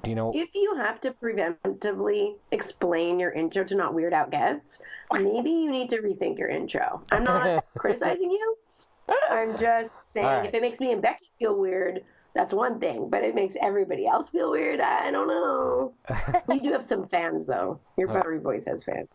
Do you know? If you have to preventively explain your intro to not weird out guests, maybe you need to rethink your intro. I'm not criticizing you. I'm just saying Right. if it makes me and Becky feel weird, that's one thing. But it makes everybody else feel weird. I don't know. You do have some fans, though. Your buttery voice has fans.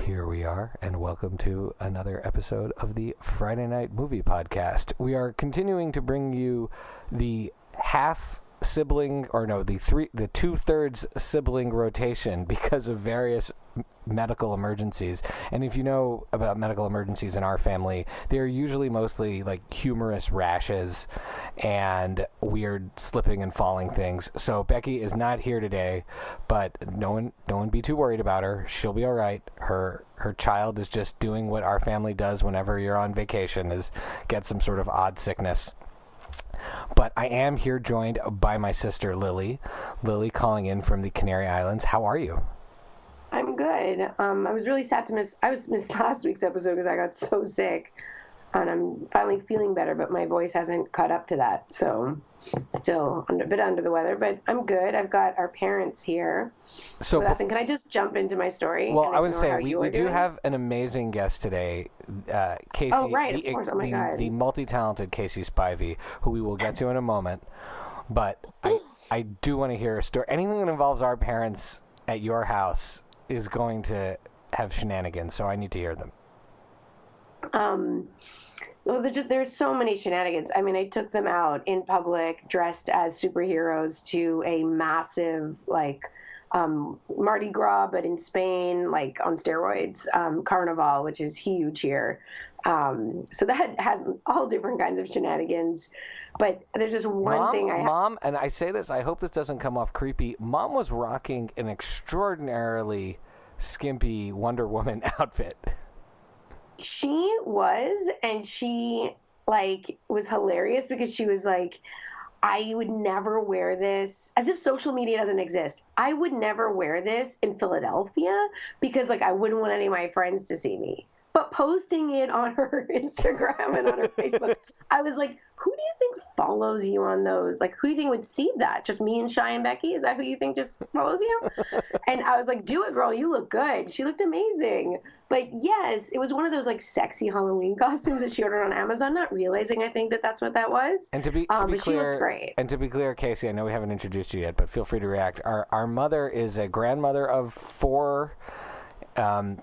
Here we are, and welcome to another episode of the Friday Night Movie Podcast. We are continuing to bring you the the 2/3 sibling rotation because of various medical emergencies. And if you know about medical emergencies in our family, they're usually mostly like humorous rashes and weird slipping and falling things. So Becky is not here today, but no one be too worried about her. She'll be all right. Her child is just doing what our family does whenever you're on vacation, is get some sort of odd sickness. But I am here joined by my sister Lily. Lily calling in from the Canary Islands. How are you? I'm good. I was really sad to miss last week's episode because I got so sick, and I'm finally feeling better, but my voice hasn't caught up to that, so still a bit under the weather, but I'm good. I've got our parents here. So can I just jump into my story? Well, I would say we do have an amazing guest today, Kacey. Oh, right, of course. Oh, my God. The multi-talented Kacey Spivey, who we will get to in a moment. But I do want to hear a story. Anything that involves our parents at your house is going to have shenanigans, so I need to hear them. Well, there's so many shenanigans. I mean, I took them out in public dressed as superheroes to a massive, Mardi Gras, but in Spain, like on steroids, Carnival, which is huge here. So that had all different kinds of shenanigans. But there's just one thing Mom, and I say this, I hope this doesn't come off creepy, Mom was rocking an extraordinarily skimpy Wonder Woman outfit. She was, and she, was hilarious because she was like, I would never wear this, as if social media doesn't exist. I would never wear this in Philadelphia because, I wouldn't want any of my friends to see me. But posting it on her Instagram and on her Facebook, I was like, who do you think follows you on those? Who do you think would see that? Just me and Shy and Becky? Is that who you think just follows you? And I was like, do it, girl. You look good. She looked amazing. But yes, it was one of those sexy Halloween costumes that she ordered on Amazon, not realizing, I think, that that's what that was. And to be but clear, she looks great. And to be clear, Kacey, I know we haven't introduced you yet, but feel free to react. Our mother is a grandmother of 4,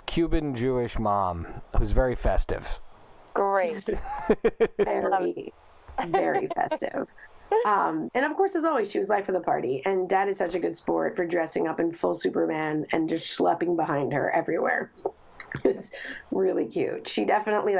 Cuban Jewish mom who's very festive. Great. Very, very festive. And of course, as always, she was life of the party. And Dad is such a good sport for dressing up in full Superman and just schlepping behind her everywhere. It was really cute. She definitely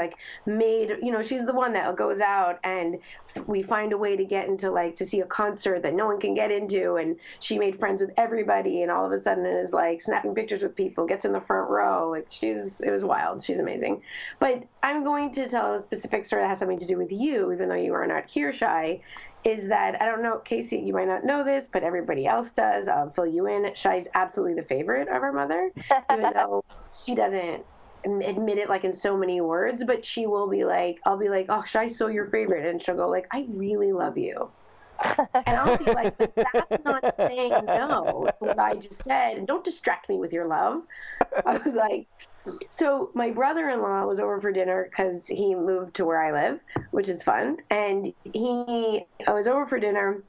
made, she's the one that goes out and we find a way to get into to see a concert that no one can get into, and she made friends with everybody and all of a sudden is snapping pictures with people, gets in the front row. It was wild. She's amazing. But I'm going to tell a specific story that has something to do with you, even though you are not here, Shy. Is that, I don't know, Kacey, you might not know this, but everybody else does. I'll fill you in. Shy's absolutely the favorite of her mother, even though she doesn't admit it in so many words, but she will be I'll be oh, Shy's so your favorite, and she'll go I really love you. And I'll be but that's not saying no to what I just said, and don't distract me with your love. I was so my brother-in-law was over for dinner because he moved to where I live, which is fun. And I was over for dinner,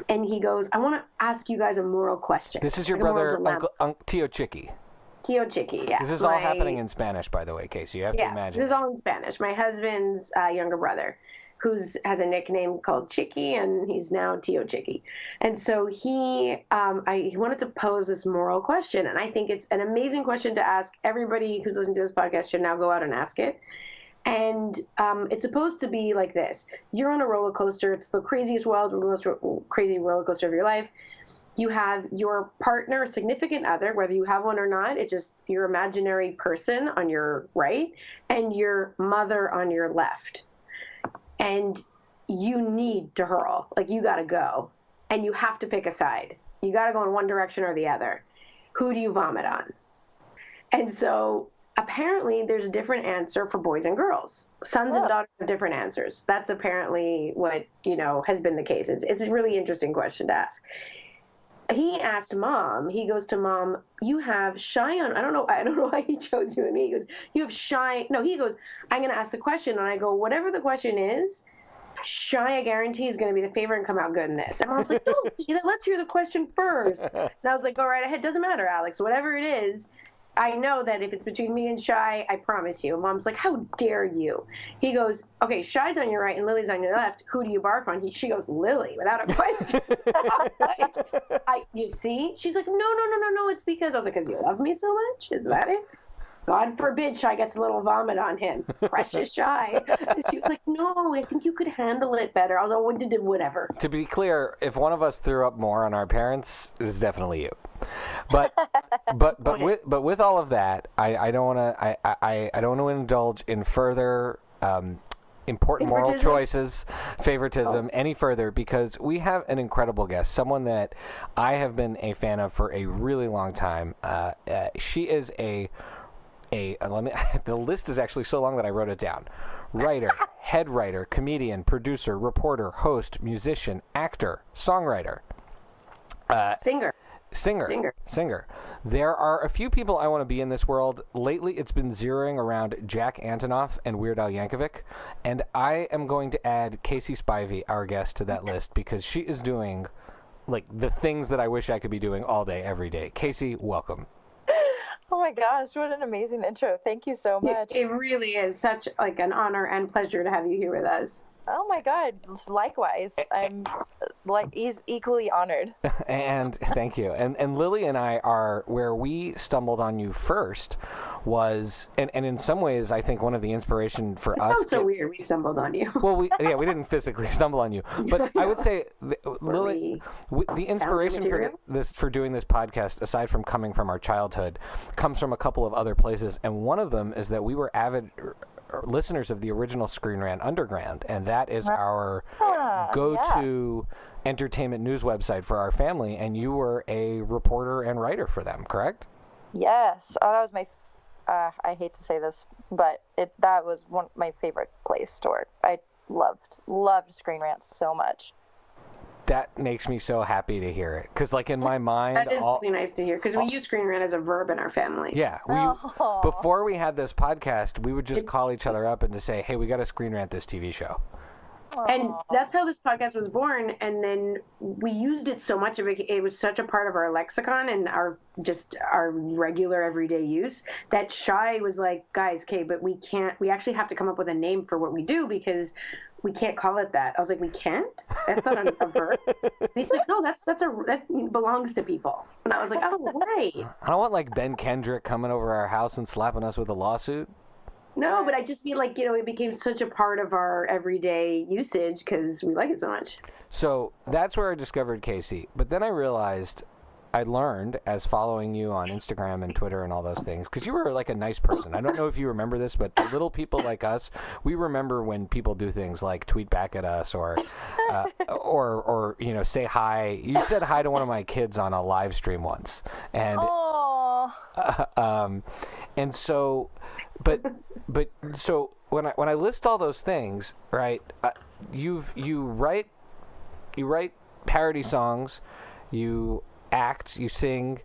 and he goes, I want to ask you guys a moral question. This is your brother, Uncle Tio Chicky. Tio Chicky, yeah. This is all happening in Spanish, by the way, Kacey. You have to imagine. This is all in Spanish. My husband's younger brother, who has a nickname called Chicky, and he's now Tio Chicky. And so he wanted to pose this moral question, and I think it's an amazing question to ask. Everybody who's listening to this podcast should now go out and ask it. And it's supposed to be like this. You're on a roller coaster. It's the craziest, most crazy roller coaster of your life. you have your partner, significant other, whether you have one or not, it's just your imaginary person on your right and your mother on your left. And you need to hurl. Like, you got to go. And you have to pick a side. You got to go in one direction or the other. Who do you vomit on? And so apparently there's a different answer for boys and girls. Sons and daughters have different answers. That's apparently what, has been the case. It's a really interesting question to ask. He asked Mom, he goes to Mom, you have shy on, I don't know why he chose you and me. He goes, you have shy, no, he goes, I'm going to ask the question. And I go, whatever the question is, shy, I guarantee, is going to be the favorite and come out good in this. And Mom's like, don't see that. Let's hear the question first. And I was like, go right ahead. Doesn't matter, Alex. Whatever it is, I know that if it's between me and Shy, I promise you. Mom's like, how dare you? He goes, okay, Shy's on your right and Lily's on your left. Who do you barf on? She goes, Lily, without a question. You see? She's like, no. It's because, I was like, because you love me so much? Is that it? God forbid Shy gets a little vomit on him. Precious Shy. And she was like, no, I think you could handle it better. I was like, whatever. To be clear, if one of us threw up more on our parents, it is definitely you. But with all of that, I don't want to I don't want to indulge in further important moral choices, favoritism, any further, because we have an incredible guest, someone that I have been a fan of for a really long time. She is the list is actually so long that I wrote it down. Writer, head writer, comedian, producer, reporter, host, musician, actor, songwriter. Singer. There are a few people I want to be in this world. Lately, it's been zeroing around Jack Antonoff and Weird Al Yankovic, and I am going to add Kacey Spivey, our guest, to that list because she is doing like the things that I wish I could be doing all day, every day. Kacey, welcome. Oh my gosh, what an amazing intro. Thank you so much. It really is such like an honor and pleasure to have you here with us. Oh my God, likewise. I'm he's equally honored. And thank you. And Lily and I are where we stumbled on you first was, and in some ways I think one of the inspiration for us. It sounds so weird. We stumbled on you. Well, we didn't physically stumble on you, but I would say Lily, the inspiration for doing this podcast, aside from coming from our childhood, comes from a couple of other places, and one of them is that we were avid listeners of the original Screen Rant Underground, and that is our go-to entertainment news website for our family, and you were a reporter and writer for them, correct? Yes. That was my I hate to say this, but that was my favorite place to work. I loved Screen Rant so much. That makes me so happy to hear it, because like in my mind, that is really nice to hear, because we use Screen Rant as a verb in our family. Yeah, before we had this podcast, we would just call each other up and just say, "Hey, we got to Screen Rant this TV show." And that's how this podcast was born. And then we used it so much, it was such a part of our lexicon and our regular everyday use that Shy was like, guys, okay, but we actually have to come up with a name for what we do because we can't call it that. I was like, we can't? That's not a verb. And he's like, no, that belongs to people. And I was like, oh, right. I don't want like Ben Kendrick coming over our house and slapping us with a lawsuit. No, but I just feel like, it became such a part of our everyday usage because we like it so much. So that's where I discovered Kacey. But then I learned as following you on Instagram and Twitter and all those things, because you were like a nice person. I don't know if you remember this, but the little people like us, we remember when people do things like tweet back at us or say hi. You said hi to one of my kids on a live stream once. And and so, but so when I list all those things, right? You write parody songs, you act, you sing,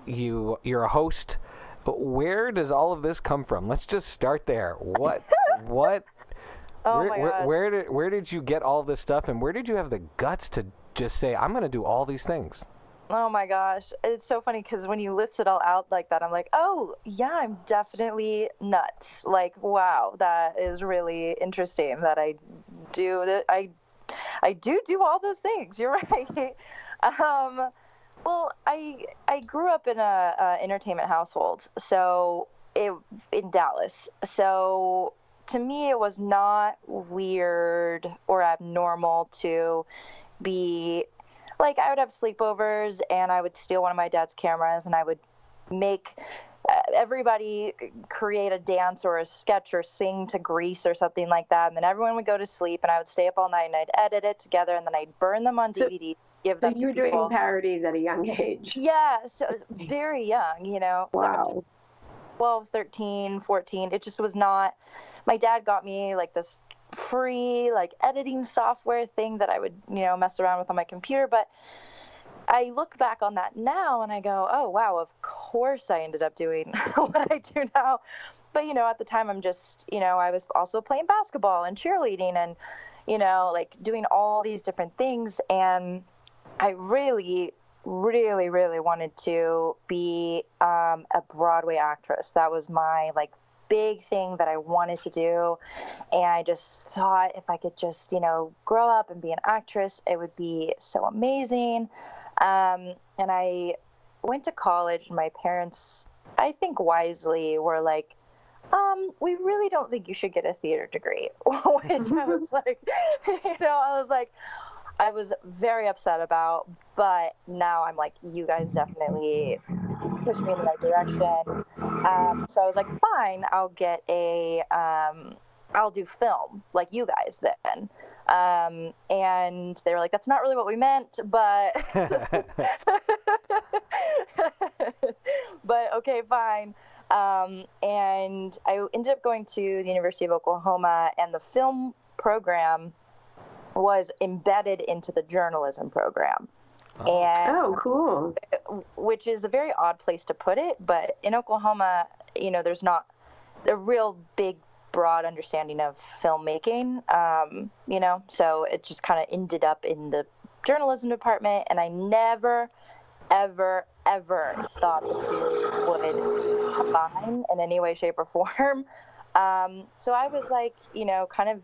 you're a host. Where does all of this come from? Let's just start there. What? Where did you get all this stuff, and where did you have the guts to just say, I'm going to do all these things? Oh my gosh. It's so funny because when you list it all out like that, I'm like, oh, yeah, I'm definitely nuts. Like, wow, that is really interesting that I do that. I do all those things. You're right. Well, I grew up in a entertainment household, so in Dallas. So to me, it was not weird or abnormal to be like I would have sleepovers and I would steal one of my dad's cameras and I would make everybody create a dance or a sketch or sing to Grease or something like that. And then everyone would go to sleep and I would stay up all night and I'd edit it together and then I'd burn them on DVD. Give them so you were doing parodies at a young age. Yeah, so very young, you know. Wow. 12, 13, 14. It just was not. My dad got me like this free like editing software thing that I would, you know, mess around with on my computer. But I look back on that now and I go, oh, wow, of course I ended up doing what I do now. But, you know, at the time I'm just, you know, I was also playing basketball and cheerleading and, you know, like doing all these different things. And I really, really, really wanted to be a Broadway actress. That was my like big thing that I wanted to do. And I just thought if I could just, you know, grow up and be an actress, it would be so amazing. And I went to college and my parents, I think wisely, were like, we really don't think you should get a theater degree, which I was like, you know, I was very upset about, but now I'm like, you guys definitely pushed me in the right direction. So I was like, fine, I'll get I'll do film like you guys then. And they were like, that's not really what we meant, but, but okay, fine. And I ended up going to the University of Oklahoma, and the film program was embedded into the journalism program. Oh. And Oh, cool. which is a very odd place to put it, but in Oklahoma, you know, there's not a real big, broad understanding of filmmaking, you know, so it just kind of ended up in the journalism department, and I never, ever, ever thought the two would combine in any way, shape, or form. So I was like, you know, kind of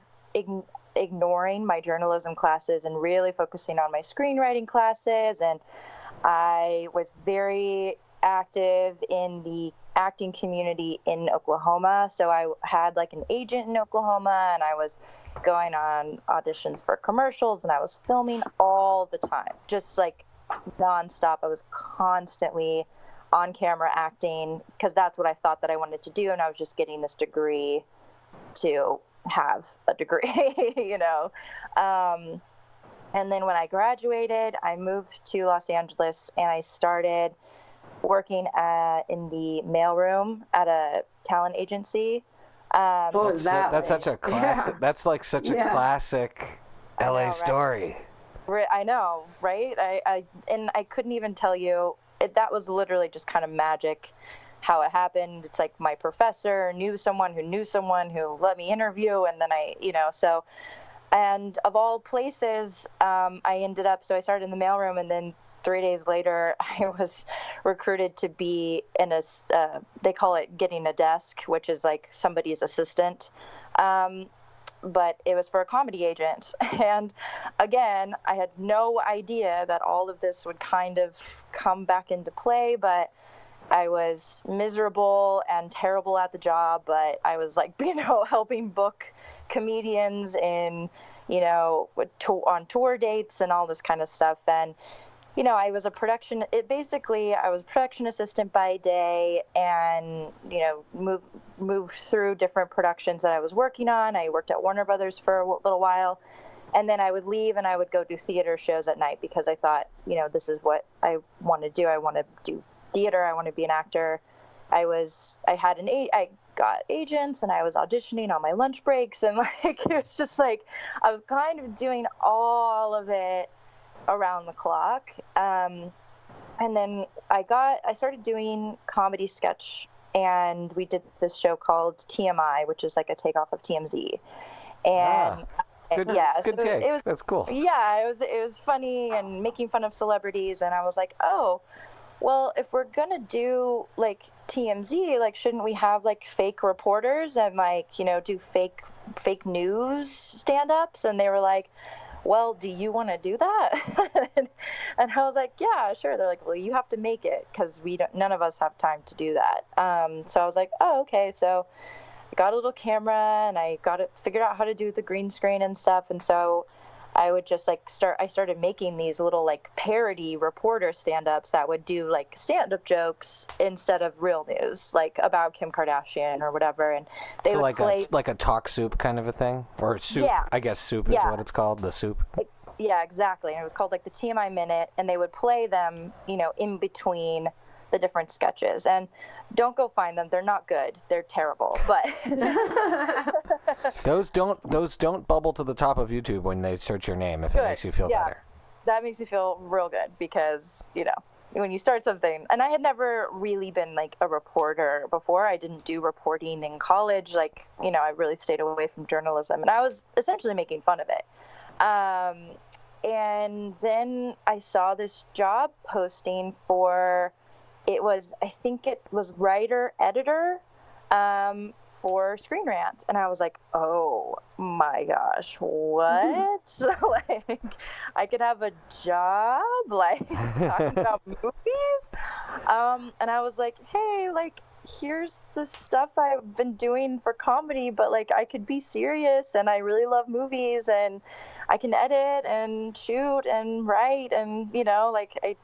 ignoring my journalism classes and really focusing on my screenwriting classes. And I was very active in the acting community in Oklahoma. So I had like an agent in Oklahoma, and I was going on auditions for commercials, and I was filming all the time, just like nonstop. I was constantly on camera acting because that's what I thought that I wanted to do. And I was just getting this degree to have a degree, you know. And then when I graduated, I moved to Los Angeles and I started working in the mailroom at a talent agency. What was that? That's such a classic. Yeah. That's like such a classic LA know, story. Right? I know, right? I couldn't even tell you. That was literally just kind of magic how it happened. It's like my professor knew someone who let me interview, and then so, and of all places, I ended up, so I started in the mailroom, and then 3 days later, I was recruited to be in they call it getting a desk, which is like somebody's assistant. But it was for a comedy agent. And again, I had no idea that all of this would kind of come back into play, but I was miserable and terrible at the job, but I was like, helping book comedians in, on tour dates and all this kind of stuff. And, I was I was production assistant by day and, moved through different productions that I was working on. I worked at Warner Brothers for a little while, and then I would leave and I would go do theater shows at night because I thought, this is what I want to do. I want to do theater. I want to be an actor. I got agents and I was auditioning on my lunch breaks, and it was just like I was kind of doing all of it around the clock. And then I started doing comedy sketch, and we did this show called TMI, which is like a takeoff of TMZ. And good take. That's cool. Yeah, it was funny and making fun of celebrities, and I was like, oh, well, if we're gonna do like TMZ, like shouldn't we have like fake reporters and like, do fake news stand-ups? And they were like, well, do you want to do that? And I was like, yeah, sure. They're like, well, you have to make it because none of us have time to do that. So I was like, oh, okay. So I got a little camera and I figured out how to do the green screen and stuff. And so I would just like I started making these little like parody reporter stand-ups that would do like stand-up jokes instead of real news, like about Kim Kardashian or whatever. And they would play like a talk soup kind of a thing, or soup. Yeah. I guess soup is what it's called. The soup. Yeah, exactly. And it was called like the TMI Minute, and they would play them, in between the different sketches. And don't go find them. They're not good. They're terrible. But those don't bubble to the top of YouTube when they search your name if it makes you feel better. That makes me feel real good because, when you start something, and I had never really been like a reporter before. I didn't do reporting in college. Like, I really stayed away from journalism, and I was essentially making fun of it. And then I saw this job posting for, I think it was writer, editor, for Screen Rant. And I was like, oh my gosh, what? So like, I could have a job, like talking about movies. And I was like, hey, like, here's the stuff I've been doing for comedy, but like I could be serious, and I really love movies, and I can edit and shoot and write, and like I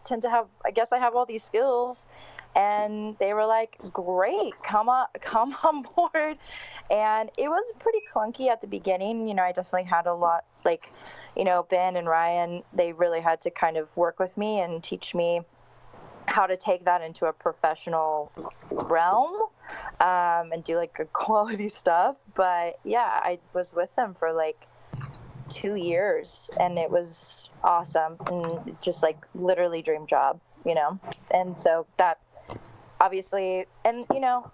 have all these skills. And they were like, great, come on board. And it was pretty clunky at the beginning. I definitely had a lot, like, Ben and Ryan, they really had to kind of work with me and teach me how to take that into a professional realm, and do like good quality stuff. But yeah, I was with them for like 2 years, and it was awesome, and just like literally dream job, and so that obviously, and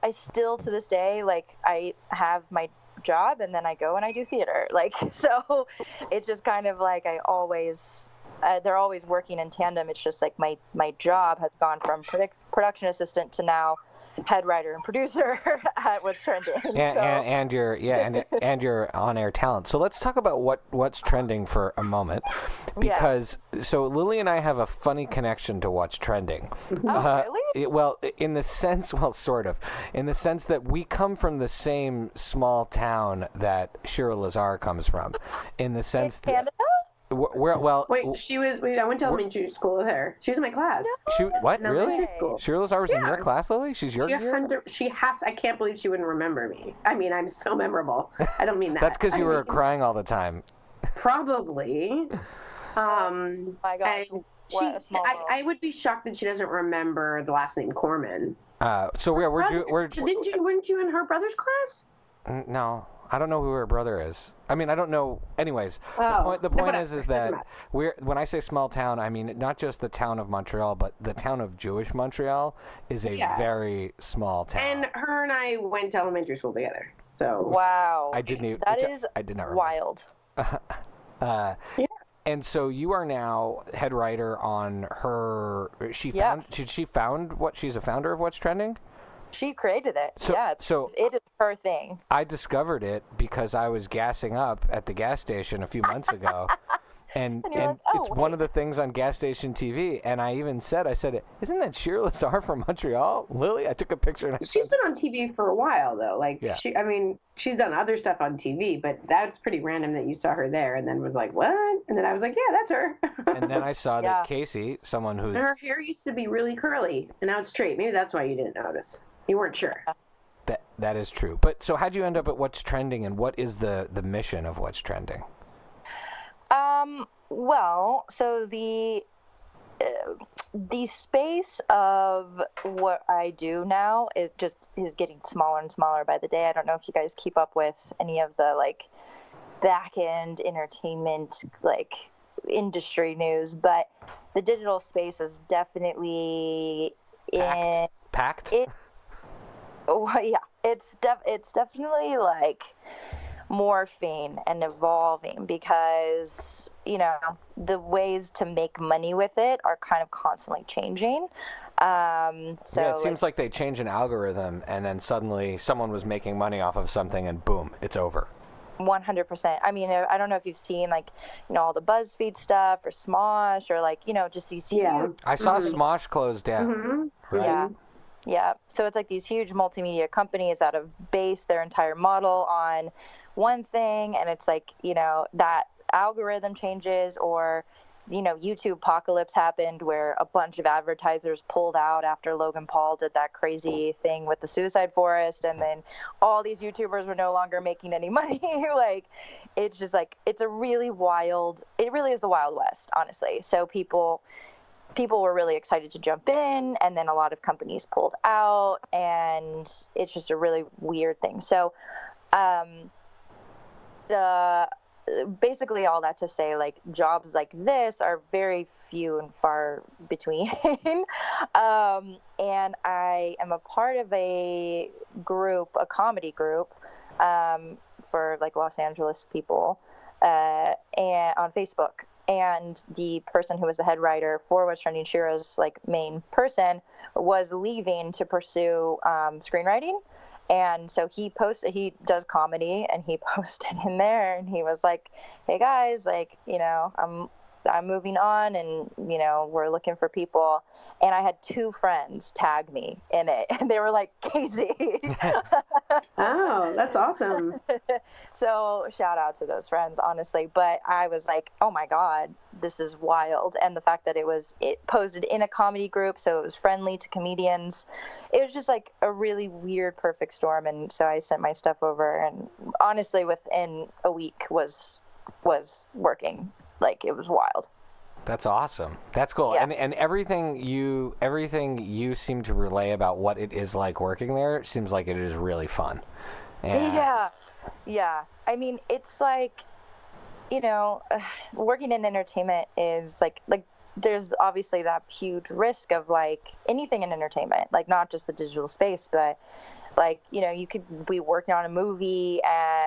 I still to this day, like, I have my job and then I go and I do theater, like, so it's just kind of like I always they're always working in tandem. It's just like my job has gone from production assistant to now head writer and producer at What's Trending. And your on-air talent. So let's talk about what's trending for a moment, because so Lily and I have a funny connection to what's trending. Oh, really? In the sense that we come from the same small town that Shira Lazar comes from, in the sense that. Canada? I went to elementary school with her. She was in my class. What? In Really? elementary school. Shira Lazar was in your class, Lily? She's your year? I can't believe she wouldn't remember me. I mean, I'm so memorable. I don't mean that. That's because you were crying all the time. Probably. Oh my gosh. I would be shocked that she doesn't remember the last name Corman. Weren't you in her brother's class? No. I don't know who her brother is. I mean, I don't know. Anyways, the point is that when I say small town, I mean not just the town of Montreal, but the town of Jewish Montreal is a very small town. And her and I went to elementary school together. So wow, I did not remember. Wild. And so you are now head writer on her. She's a founder of What's Trending? She created it. It is her thing. I discovered it because I was gassing up at the gas station a few months ago. And it's one of the things on gas station TV. And I even said, isn't that Shira Lazar from Montreal? Lily? I took a picture. And she's been on TV for a while, though. Like, she's done other stuff on TV, but that's pretty random that you saw her there and then was like, what? And then I was like, yeah, that's her. And then I saw that Kacey, someone who's... And her hair used to be really curly, and now it's straight. Maybe that's why you didn't notice. You weren't sure. That is true. But so how'd you end up at What's Trending, and what is the mission of What's Trending? Well, so the space of what I do now is getting smaller and smaller by the day. I don't know if you guys keep up with any of the like back end entertainment like industry news, but the digital space is definitely packed. It's definitely like morphing and evolving because the ways to make money with it are kind of constantly changing. It seems like they change an algorithm and then suddenly someone was making money off of something and boom, it's over. 100%. I mean, I don't know if you've seen like all the BuzzFeed stuff or Smosh or like just these huge... I saw Smosh close down. Right? Yeah. So it's like these huge multimedia companies that have based their entire model on one thing, and it's like that algorithm changes, or YouTube apocalypse happened where a bunch of advertisers pulled out after Logan Paul did that crazy thing with the suicide forest, and then all these YouTubers were no longer making any money. Like, it's just like, it really is the Wild West, honestly. So people were really excited to jump in, and then a lot of companies pulled out, and it's just a really weird thing. So basically all that to say, like, jobs like this are very few and far between. And I am a part of a comedy group, for like Los Angeles people, and on Facebook. And the person who was the head writer for What's Trending Shira's like main person was leaving to pursue screenwriting. And so he does comedy, and he posted in there, and he was like, hey guys, like, I'm moving on, and, we're looking for people. And I had 2 friends tag me in it, and they were like, Kacey. Oh, that's awesome. So shout out to those friends, honestly. But I was like, oh my God, this is wild. And the fact that it posted in a comedy group, so it was friendly to comedians. It was just like a really weird, perfect storm. And so I sent my stuff over, and honestly, within a week was working. Like, it was wild. That's awesome. That's cool. Yeah. And everything you seem to relay about what it is like working there seems like it is really fun. Yeah. I mean, it's like, working in entertainment is like there's obviously that huge risk of like anything in entertainment, like not just the digital space, but like, you could be working on a movie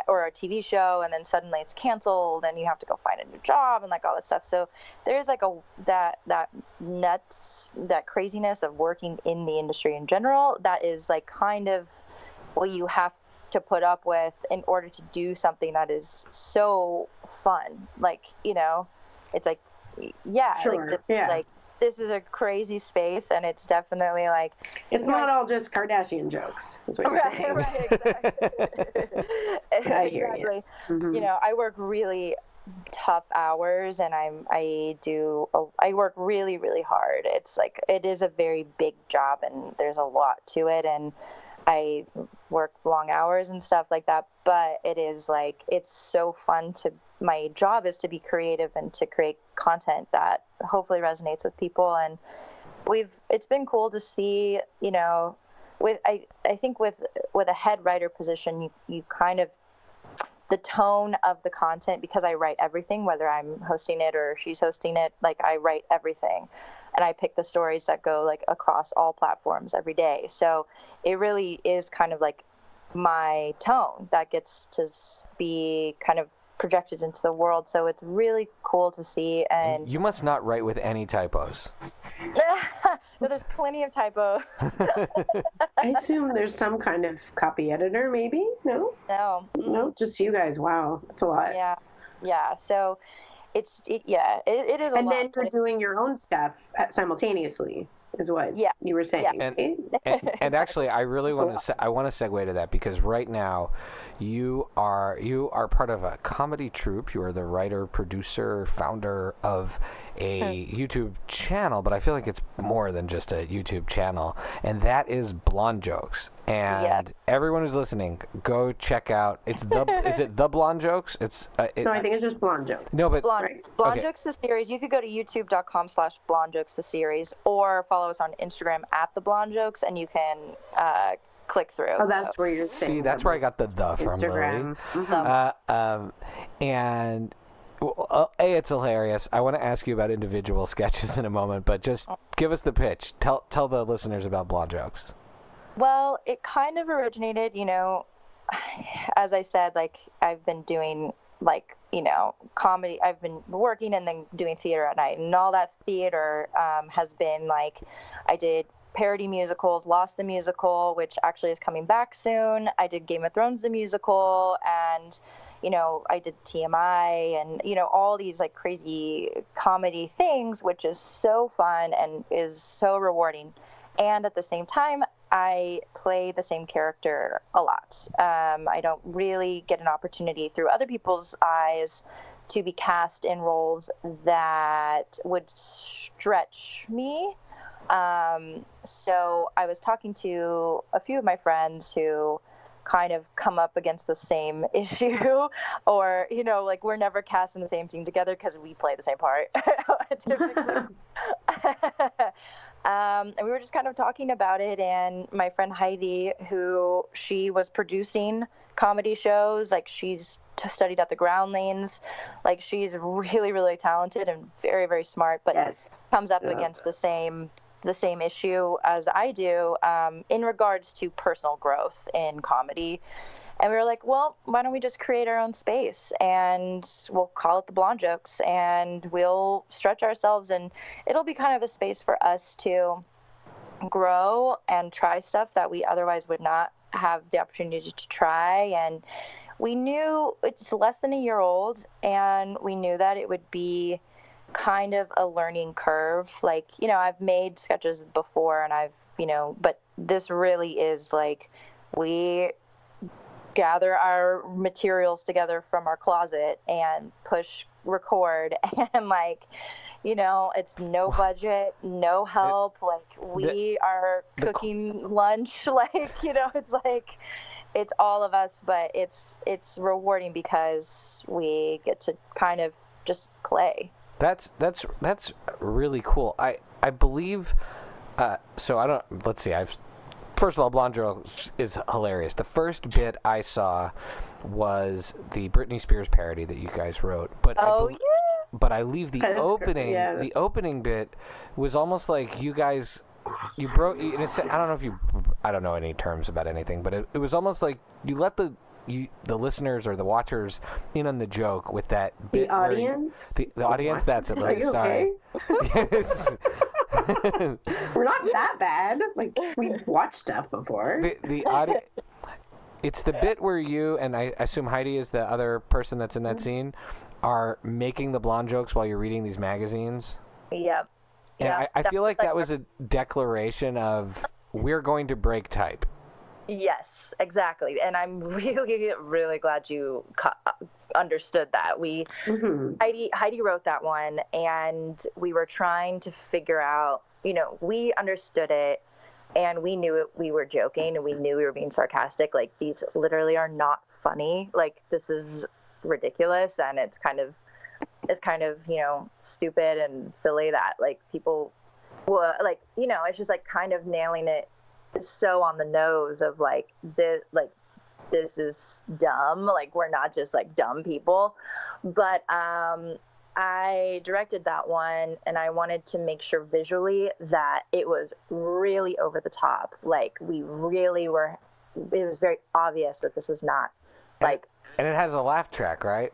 or a TV show, and then suddenly it's canceled, and you have to go find a new job and like all that stuff. So there's like that craziness of working in the industry in general. That is like kind of what you have to put up with in order to do something that is so fun. Like, it's like, yeah, sure. Like this is a crazy space, and it's definitely like, it's not all just Kardashian jokes. Is what you're saying. Right, exactly. I hear you. Mm-hmm. I work really tough hours, and I work really, really hard. It's like, it is a very big job, and there's a lot to it, and I work long hours and stuff like that, but it is like, it's so fun my job is to be creative and to create content that hopefully resonates with people. And it's been cool to see, I think with a head writer position, you kind of, the tone of the content, because I write everything, whether I'm hosting it or she's hosting it, like I write everything. And I pick the stories that go like across all platforms every day. So it really is kind of like my tone that gets to be kind of projected into the world. So it's really cool to see. And you must not write with any typos. No, there's plenty of typos. I assume there's some kind of copy editor, maybe? No? No, just you guys. Wow, that's a lot. Yeah. So it is a lot. And then you're doing your own stuff simultaneously, is what you were saying. Yeah. And actually, I really want to segue to that, because right now you are part of a comedy troupe. You are the writer, producer, founder of a YouTube channel, but I feel like it's more than just a YouTube channel, and that is Blonde Jokes. And everyone who's listening, go check out. Is it the Blonde Jokes? No, I think it's just Blonde Jokes. No, but Blonde Jokes the series. You could go to youtube.com/Blonde Jokes the series, or follow us on Instagram at the Blonde Jokes, and you can click through. Oh, that's where you're saying. See, that's where I got the from. Instagram. And it's hilarious. I want to ask you about individual sketches in a moment, but just give us the pitch. Tell the listeners about Blonde Jokes. Well, it kind of originated, as I said, like I've been doing like, comedy. I've been working and then doing theater at night, and all that theater has been like, I did parody musicals, Lost the Musical, which actually is coming back soon. I did Game of Thrones the musical, and I did TMI, and all these like crazy comedy things, which is so fun and is so rewarding. And at the same time, I play the same character a lot. I don't really get an opportunity through other people's eyes to be cast in roles that would stretch me. So I was talking to a few of my friends who kind of come up against the same issue, or, you know, like we're never cast in the same scene together because we play the same part typically. And we were just kind of talking about it, and my friend Heidi, who she was producing comedy shows, like she's studied at the Ground Lanes, like she's really, really talented and very, very smart, but comes up against the same issue as I do, in regards to personal growth in comedy. And we were like, well, why don't we just create our own space, and we'll call it the Blonde Jokes, and we'll stretch ourselves, and it'll be kind of a space for us to grow and try stuff that we otherwise would not have the opportunity to try. And we knew it's less than a year old, and we knew that it would be kind of a learning curve. Like, you know, I've made sketches before, and I've, you know, but this really is like, we gather our materials together from our closet and push record, and like, you know, it's no budget, no help, like we are cooking lunch, like, you know, it's like, it's all of us, but it's rewarding because we get to kind of just play. That's really cool. I believe, so I don't, let's see, first of all, Blonde Jokes is hilarious. The first bit I saw was the Britney Spears parody that you guys wrote, but but I leave the opening. The opening bit was almost like you guys, you broke. I don't know any terms about anything, but it was almost like you let the listeners or the watchers in on the joke with that bit. The audience. The audience. That's it. Are you sorry. Okay? Yes. We're not that bad. Like, we've watched stuff before. The audience. It's the bit where you, and I assume Heidi is the other person that's in that scene, are making the blonde jokes while you're reading these magazines. Yep. And I feel like that was a declaration of, we're going to break type. Yes, exactly. And I'm really, really glad you understood that. Heidi wrote that one, and we were trying to figure out, you know, we understood it, and we knew we were joking, and we knew we were being sarcastic. Like, these literally are not funny. Like, this is ridiculous, and it's kind of, you know, stupid and silly that, like, people will, like, you know, it's just like kind of nailing it so on the nose of like, this is dumb. Like, we're not just like dumb people. But I directed that one, and I wanted to make sure visually that it was really over the top. Like, we really were, it was very obvious that this was not like. And it has a laugh track, right?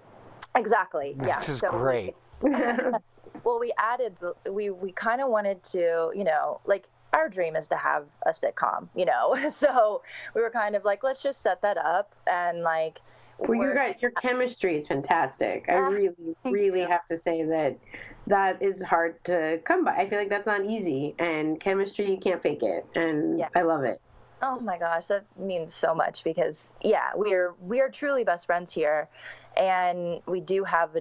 Exactly. Yeah. Which is great. Well, we added, we kind of wanted to, you know, like, our dream is to have a sitcom, you know, so we were kind of like, let's just set that up, and like. Well, your chemistry is fantastic. I really have to say that is hard to come by. I feel like that's not easy, and chemistry, you can't fake it, and I love it. Oh my gosh, that means so much, because we are truly best friends here, and we do have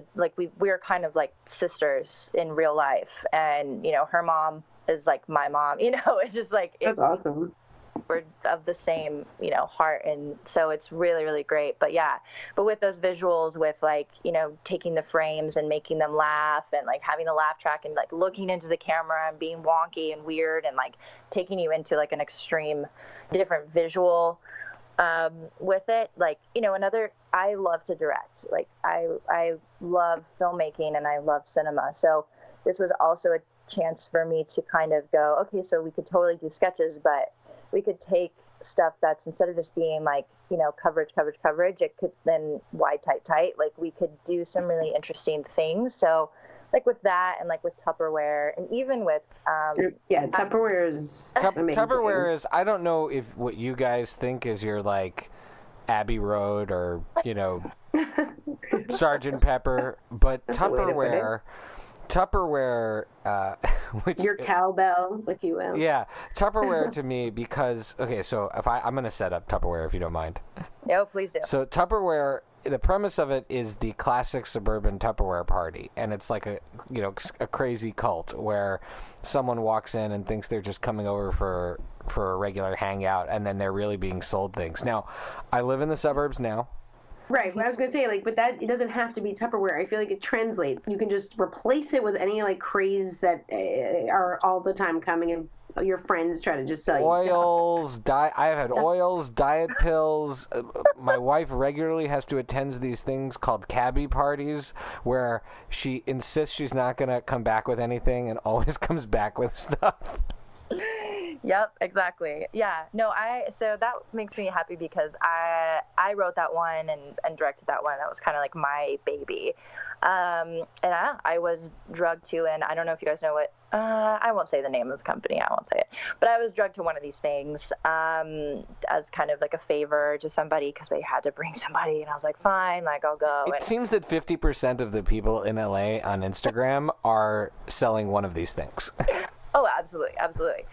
we're kind of like sisters in real life, and you know, her mom is like my mom, you know, it's just like, that's awesome. We're of the same, you know, heart, and so it's really, really great. But with those visuals, with like, you know, taking the frames and making them laugh, and like having a laugh track, and like looking into the camera and being wonky and weird, and like taking you into like an extreme different visual with it. Like, you know, I love to direct. Like, I love filmmaking, and I love cinema. So this was also a chance for me to kind of go, okay, so we could totally do sketches, but we could take stuff that's, instead of just being like, you know, coverage, it could then wide, tight. Like, we could do some really interesting things. So like with that, and like with Tupperware, and even with Tupperware is amazing. Tupperware is, I don't know if what you guys think is your like Abbey Road or, you know, Sergeant Pepper, but Tupperware, which your cowbell, if you will. Yeah, Tupperware to me, because, okay, so if I'm going to set up Tupperware, if you don't mind. No, please do. So Tupperware the premise of it is the classic suburban Tupperware party, and it's like a crazy cult where someone walks in and thinks they're just coming over for a regular hangout, and then they're really being sold things. Now, I live in the suburbs now. Right. What I was going to say, like, but that, it doesn't have to be Tupperware. I feel like it translates. You can just replace it with any, like, craze that are all the time coming, and your friends try to just sell Oils, you stuff. I've had oils, diet pills. My wife regularly has to attend these things called cabbie parties, where she insists she's not going to come back with anything and always comes back with stuff. Yep, exactly. Yeah. No, so that makes me happy because I wrote that one and directed that one. That was kind of like my baby. And I was drugged to, and I don't know if you guys know what, I won't say the name of the company. I won't say it. But I was drugged to one of these things as kind of like a favor to somebody because they had to bring somebody. And I was like, fine, like I'll go. It seems that 50% of the people in LA on Instagram are selling one of these things. Oh, absolutely. Absolutely.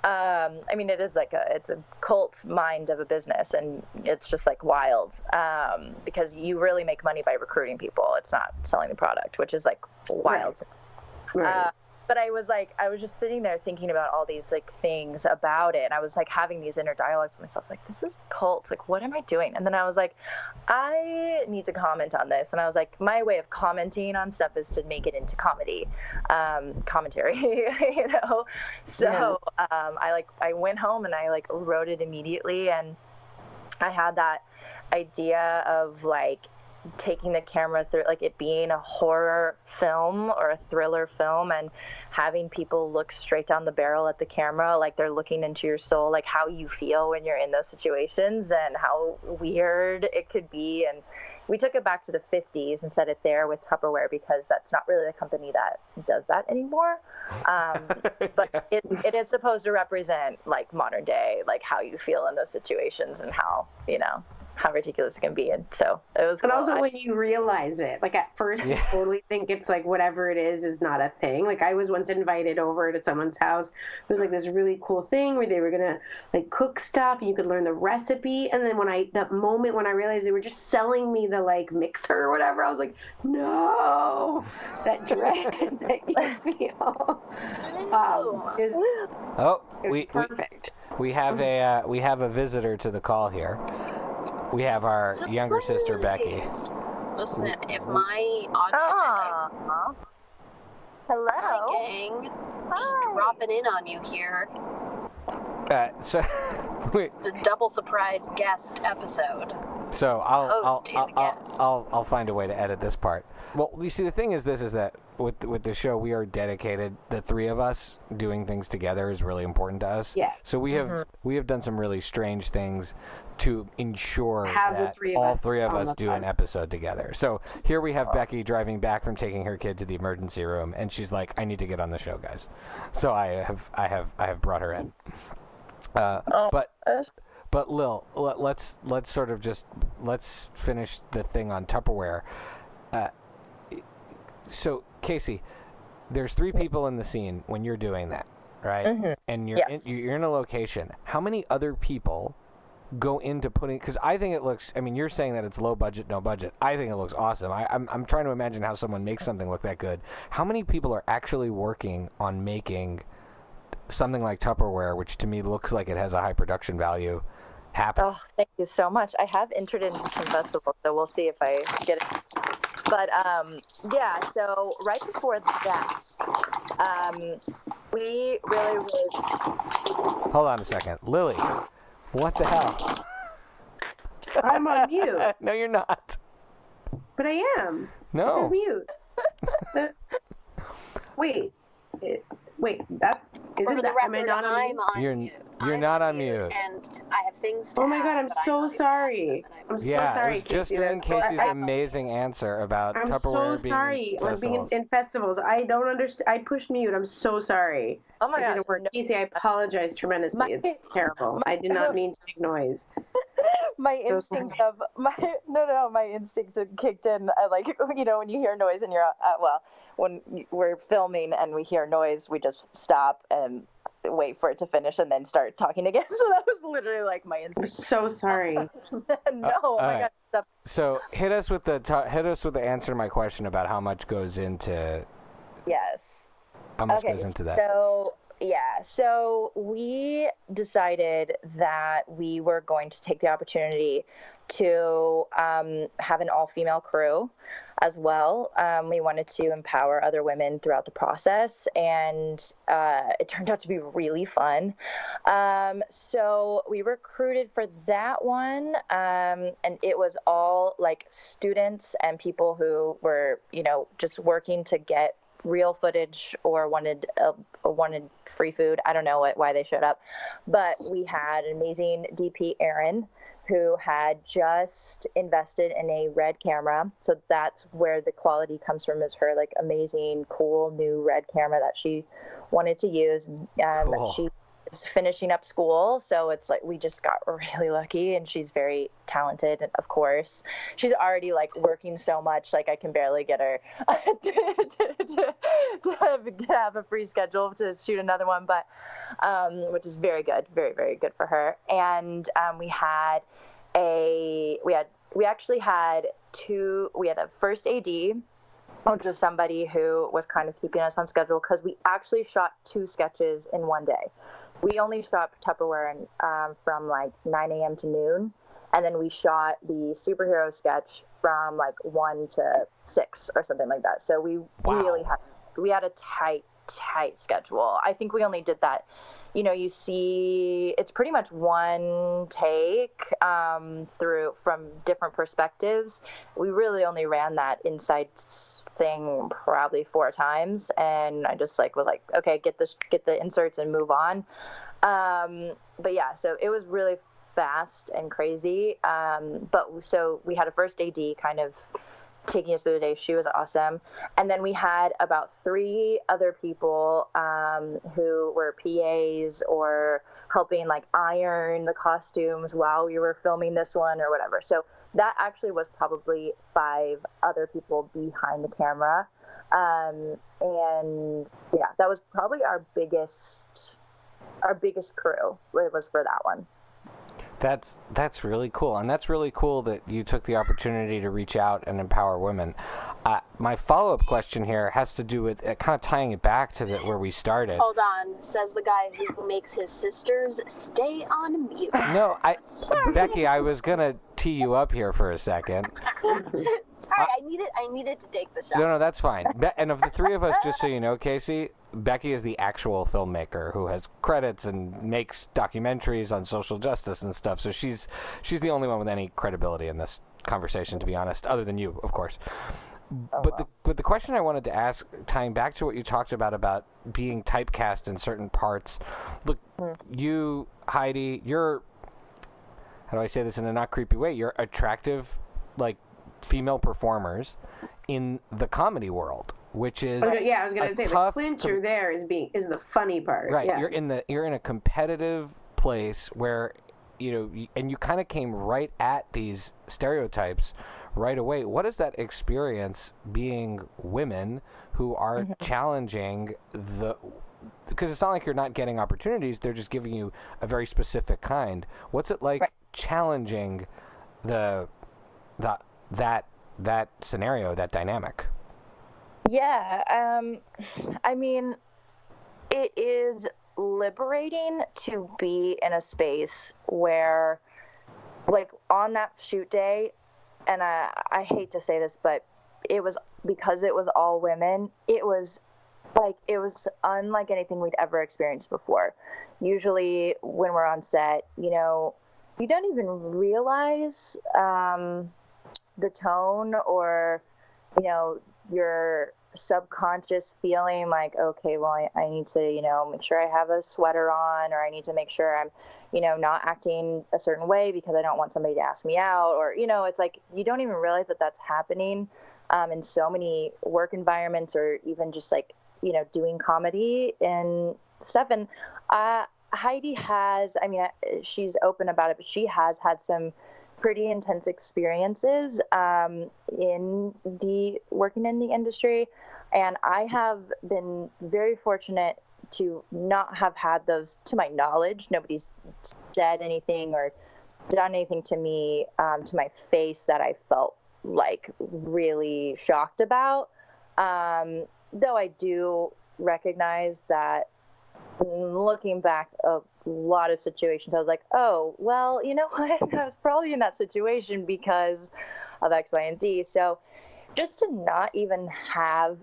I mean, it's a cult mind of a business, and it's just like wild because you really make money by recruiting people. It's not selling the product, which is like wild. Right. But I was just sitting there thinking about all these like things about it. And I was like having these inner dialogues with myself, like, this is cult. Like, what am I doing? And then I was like, I need to comment on this. And I was like, my way of commenting on stuff is to make it into comedy, commentary, you know? So, I went home and I like wrote it immediately. And I had that idea of like taking the camera through, like it being a horror film or a thriller film, and having people look straight down the barrel at the camera, like they're looking into your soul, like how you feel when you're in those situations and how weird it could be. And we took it back to the 50s and set it there with Tupperware because that's not really the company that does that anymore. But it is supposed to represent like modern day, like how you feel in those situations and how, you know, how ridiculous it can be. And so it was cool. But also when you realize it, like at first you totally think it's like whatever it is not a thing. Like I was once invited over to someone's house. It was like this really cool thing where they were gonna like cook stuff and you could learn the recipe. And then that moment when I realized they were just selling me the like mixer or whatever, I was like, no, that dread that you feel. It was perfect. We have a visitor to the call here. We have our younger sister, Becky. Listen, if my audio... Hello. Hi, gang. Just dropping in on you here. It's a double surprise guest episode. So I'll find a way to edit this part. Well, you see, the thing is that with the show, we are dedicated. The three of us doing things together is really important to us. Yeah. So we have done some really strange things to ensure that all three of us do an episode together. So here we have Becky driving back from taking her kid to the emergency room, and she's like, "I need to get on the show, guys." So I have brought her in. But Lil, let's sort of just finish the thing on Tupperware. So Kacey, there's three people in the scene when you're doing that, right? Mm-hmm. And you're in a location. How many other people go into putting? Because I think it looks. I mean, you're saying that it's low budget, no budget. I think it looks awesome. I'm trying to imagine how someone makes something look that good. How many people are actually working on making something like Tupperware, which to me looks like it has a high production value, happen? Oh, thank you so much. I have entered into some festivals, so we'll see if I get it. But so right before that, we really. Hold on a second, Lily. What the hell? I'm on mute. No, you're not. But I am. No. This is mute. Wait. That isn't For the that. record, Am I not on mute? You're not on mute. And I have things to Oh my God, I'm so sorry. I'm so sorry, I was just doing Casey's amazing answer about Tupperware being in festivals. I'm being in festivals. I don't understand. I pushed mute. I'm so sorry. Oh my God. Casey, I apologize tremendously. It's terrible. I did not mean to make noise. My instinct kicked in. Like, you know, when you hear noise and you're when we're filming and we hear noise, we just stop and wait for it to finish and then start talking again. So that was literally like my instinct. I'm so sorry. No, oh my God. Stop. So hit us with the answer to my question about how much goes into. Yes. How much goes into that? So we decided that we were going to take the opportunity to have an all-female crew as well. We wanted to empower other women throughout the process, and it turned out to be really fun. So we recruited for that one, and it was all like students and people who were, just working to get real footage or wanted free food. I don't know why they showed up, but we had an amazing DP, Erin, who had just invested in a red camera. So that's where the quality comes from, is her like amazing, cool new red camera that she wanted to use. Cool. She is finishing up school, so it's like we just got really lucky, and she's very talented. And of course, she's already like working so much, like I can barely get her to have a free schedule to shoot another one, but which is very good, very, very good for her. And we had a first AD, which was somebody who was kind of keeping us on schedule, because we actually shot 2 sketches in one day. We only shot Tupperware from like 9 a.m. to noon, and then we shot the superhero sketch from like 1 to 6 or something like that. So we really had a tight schedule. I think we only did that. You see, it's pretty much one take from different perspectives. We really only ran that inside thing probably 4 times, and I just was like, okay, get the inserts and move on. But yeah, so it was really fast and crazy. But so we had a first AD kind of taking us through the day. She was awesome. And then we had about 3 other people who were PAs or helping like iron the costumes while we were filming this one or whatever. So that actually was probably 5 other people behind the camera. And yeah, that was probably our biggest crew was for that one. That's really cool, and that's really cool that you took the opportunity to reach out and empower women. My follow-up question here has to do with kind of tying it back to where we started. Hold on, says the guy who makes his sisters stay on mute. No, Becky, I was gonna tee you up here for a second. Sorry, I needed to take the shot. No, that's fine. And of the 3 of us, just so you know, Kacey, Becky is the actual filmmaker who has credits and makes documentaries on social justice and stuff. So she's the only one with any credibility in this conversation, to be honest, other than you, of course. But the question I wanted to ask, tying back to what you talked about being typecast in certain parts. Look, you, Heidi, you're, how do I say this in a not creepy way? You're attractive, like, female performers in the comedy world, which is I was gonna say the clincher there is the funny part. Right. Yeah. You're in a competitive place where and you kind of came right at these stereotypes right away. What is that experience being women who are challenging because it's not like you're not getting opportunities, they're just giving you a very specific kind. What's it like challenging that scenario, that dynamic? Yeah, I mean, it is liberating to be in a space where, like, on that shoot day, and I hate to say this, but because it was all women, it was unlike anything we'd ever experienced before. Usually when we're on set, you don't even realize the tone or, your subconscious feeling like, okay, well, I need to, make sure I have a sweater on, or I need to make sure I'm, not acting a certain way because I don't want somebody to ask me out, or, it's like, you don't even realize that that's happening in so many work environments, or even just like, doing comedy and stuff. And Heidi has, she's open about it, but she has had some pretty intense experiences in working in the industry, and I have been very fortunate to not have had those, to my knowledge, nobody's said anything or done anything to me, to my face that I felt like really shocked about. Though I do recognize that looking back a lot of situations, I was like, oh, well, you know what? I was probably in that situation because of X, Y, and Z. So just to not even have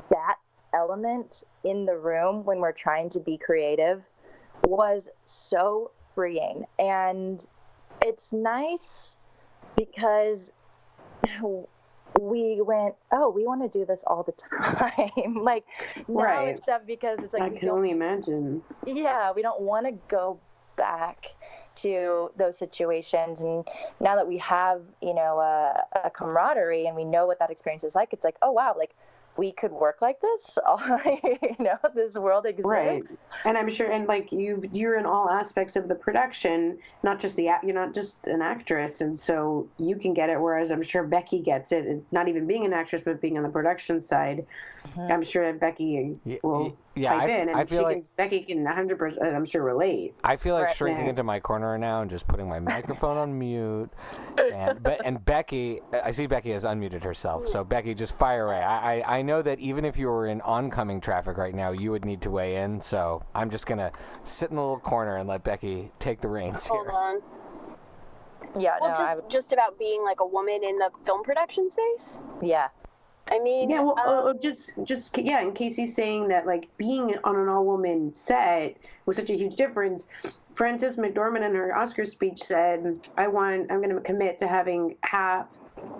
that element in the room when we're trying to be creative was so freeing. And it's nice because we went, oh, we want to do this all the time. Like now Right. it's stuff because it's like I can only imagine. Yeah, we don't want to go back to those situations. And now that we have, you know, a camaraderie and we know what that experience is like, it's like, oh wow, like we could work like this. You know, this world exists. Right. And I'm sure, and like you're in all aspects of the production, not just you're not just an actress, and so you can get it. Whereas I'm sure Becky gets it, and not even being an actress, but being on the production side. Mm-hmm. I'm sure that Becky will pipe in, and Becky can 100%, I'm sure, relate. I feel like shrinking into my corner now and just putting my microphone on mute. And Becky, I see Becky has unmuted herself, so Becky, just fire away. I know that even if you were in oncoming traffic right now, you would need to weigh in, so I'm just going to sit in the little corner and let Becky take the reins here. Hold on. Yeah, well, just about being like a woman in the film production space? Yeah. I mean, yeah, well, and Kacey's saying that like being on an all-woman set was such a huge difference. Frances McDormand in her Oscar speech said, I'm going to commit to having half,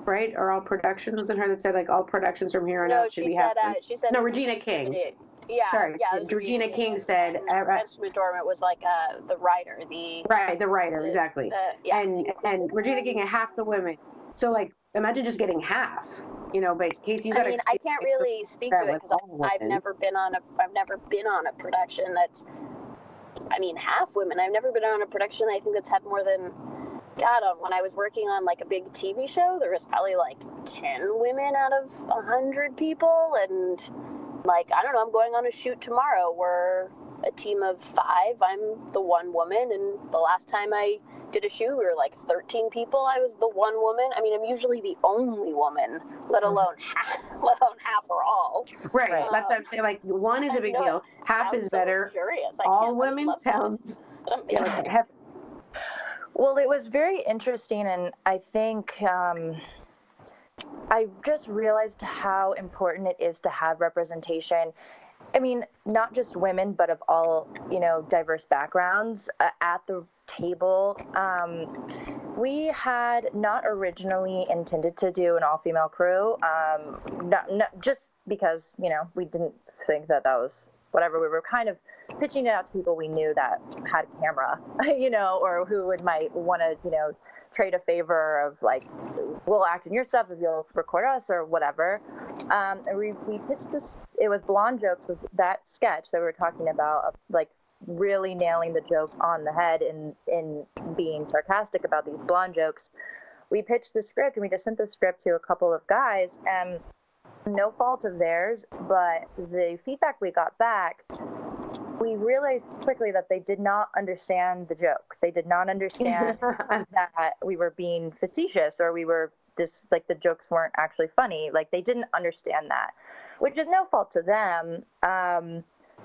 right? Or all productions. Wasn't her that said like all productions from here on out should be half? She said. No, Regina King. Yeah. Sorry. Yeah. Regina King said. Frances McDormand was like the writer. The writer, exactly. And Regina King had half the women. So like, imagine just getting half. You know, but Kacey, I mean, I can't really speak to it because I've never been on a production that's, I mean, half women. I've never been on a production I think that's had more than, when I was working on like a big TV show, there was probably like 10 women out of 100 people, and like, I don't know, I'm going on a shoot tomorrow. We're a team of 5. I'm the one woman, and the last time I did a shoot, we were like 13 people. I was the one woman. I mean, I'm usually the only woman, let alone half or all. Right. That's what I'm saying. Like, one is a big deal. Half is better. Curious. All women sounds. Well, it was very interesting, and I think I just realized how important it is to have representation. I mean, not just women, but of all, you know, diverse backgrounds at the table. We had not originally intended to do an all-female crew, not just because, you know, we didn't think that was whatever. We were kind of pitching it out to people we knew that had a camera, you know, or who might want to, you know, trade a favor of like, we'll act in your stuff if you'll record us or whatever. And we pitched this, it was Blonde Jokes, with that sketch that we were talking about, like really nailing the joke on the head and being sarcastic about these blonde jokes. We pitched the script and we just sent the script to a couple of guys, and no fault of theirs, but the feedback we got back, we realized quickly that they did not understand the joke. They did not understand that we were being facetious, or we were like the jokes weren't actually funny. Like, they didn't understand that, which is no fault to them.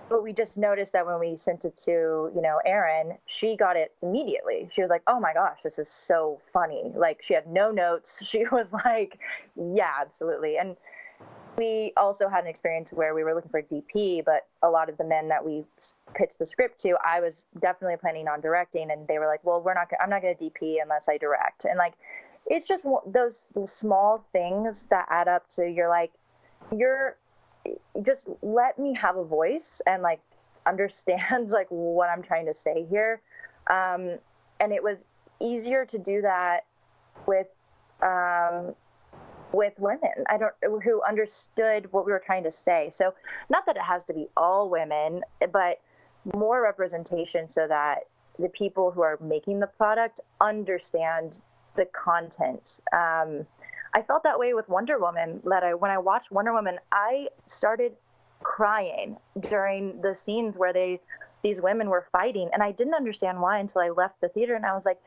But we just noticed that when we sent it to, you know, Erin, she got it immediately. She was like, oh my gosh, this is so funny. Like, she had no notes. She was like, yeah, absolutely. And we also had an experience where we were looking for a DP, but a lot of the men that we pitched the script to, I was definitely planning on directing, and they were like, well, I'm not going to DP unless I direct. And like, it's just those small things that add up to, just let me have a voice and like understand like what I'm trying to say here. And it was easier to do that with women who understood what we were trying to say. So not that it has to be all women, but more representation so that the people who are making the product understand the content. I felt that way with Wonder Woman. When I watched Wonder Woman, I started crying during the scenes where these women were fighting, and I didn't understand why until I left the theater, and I was like,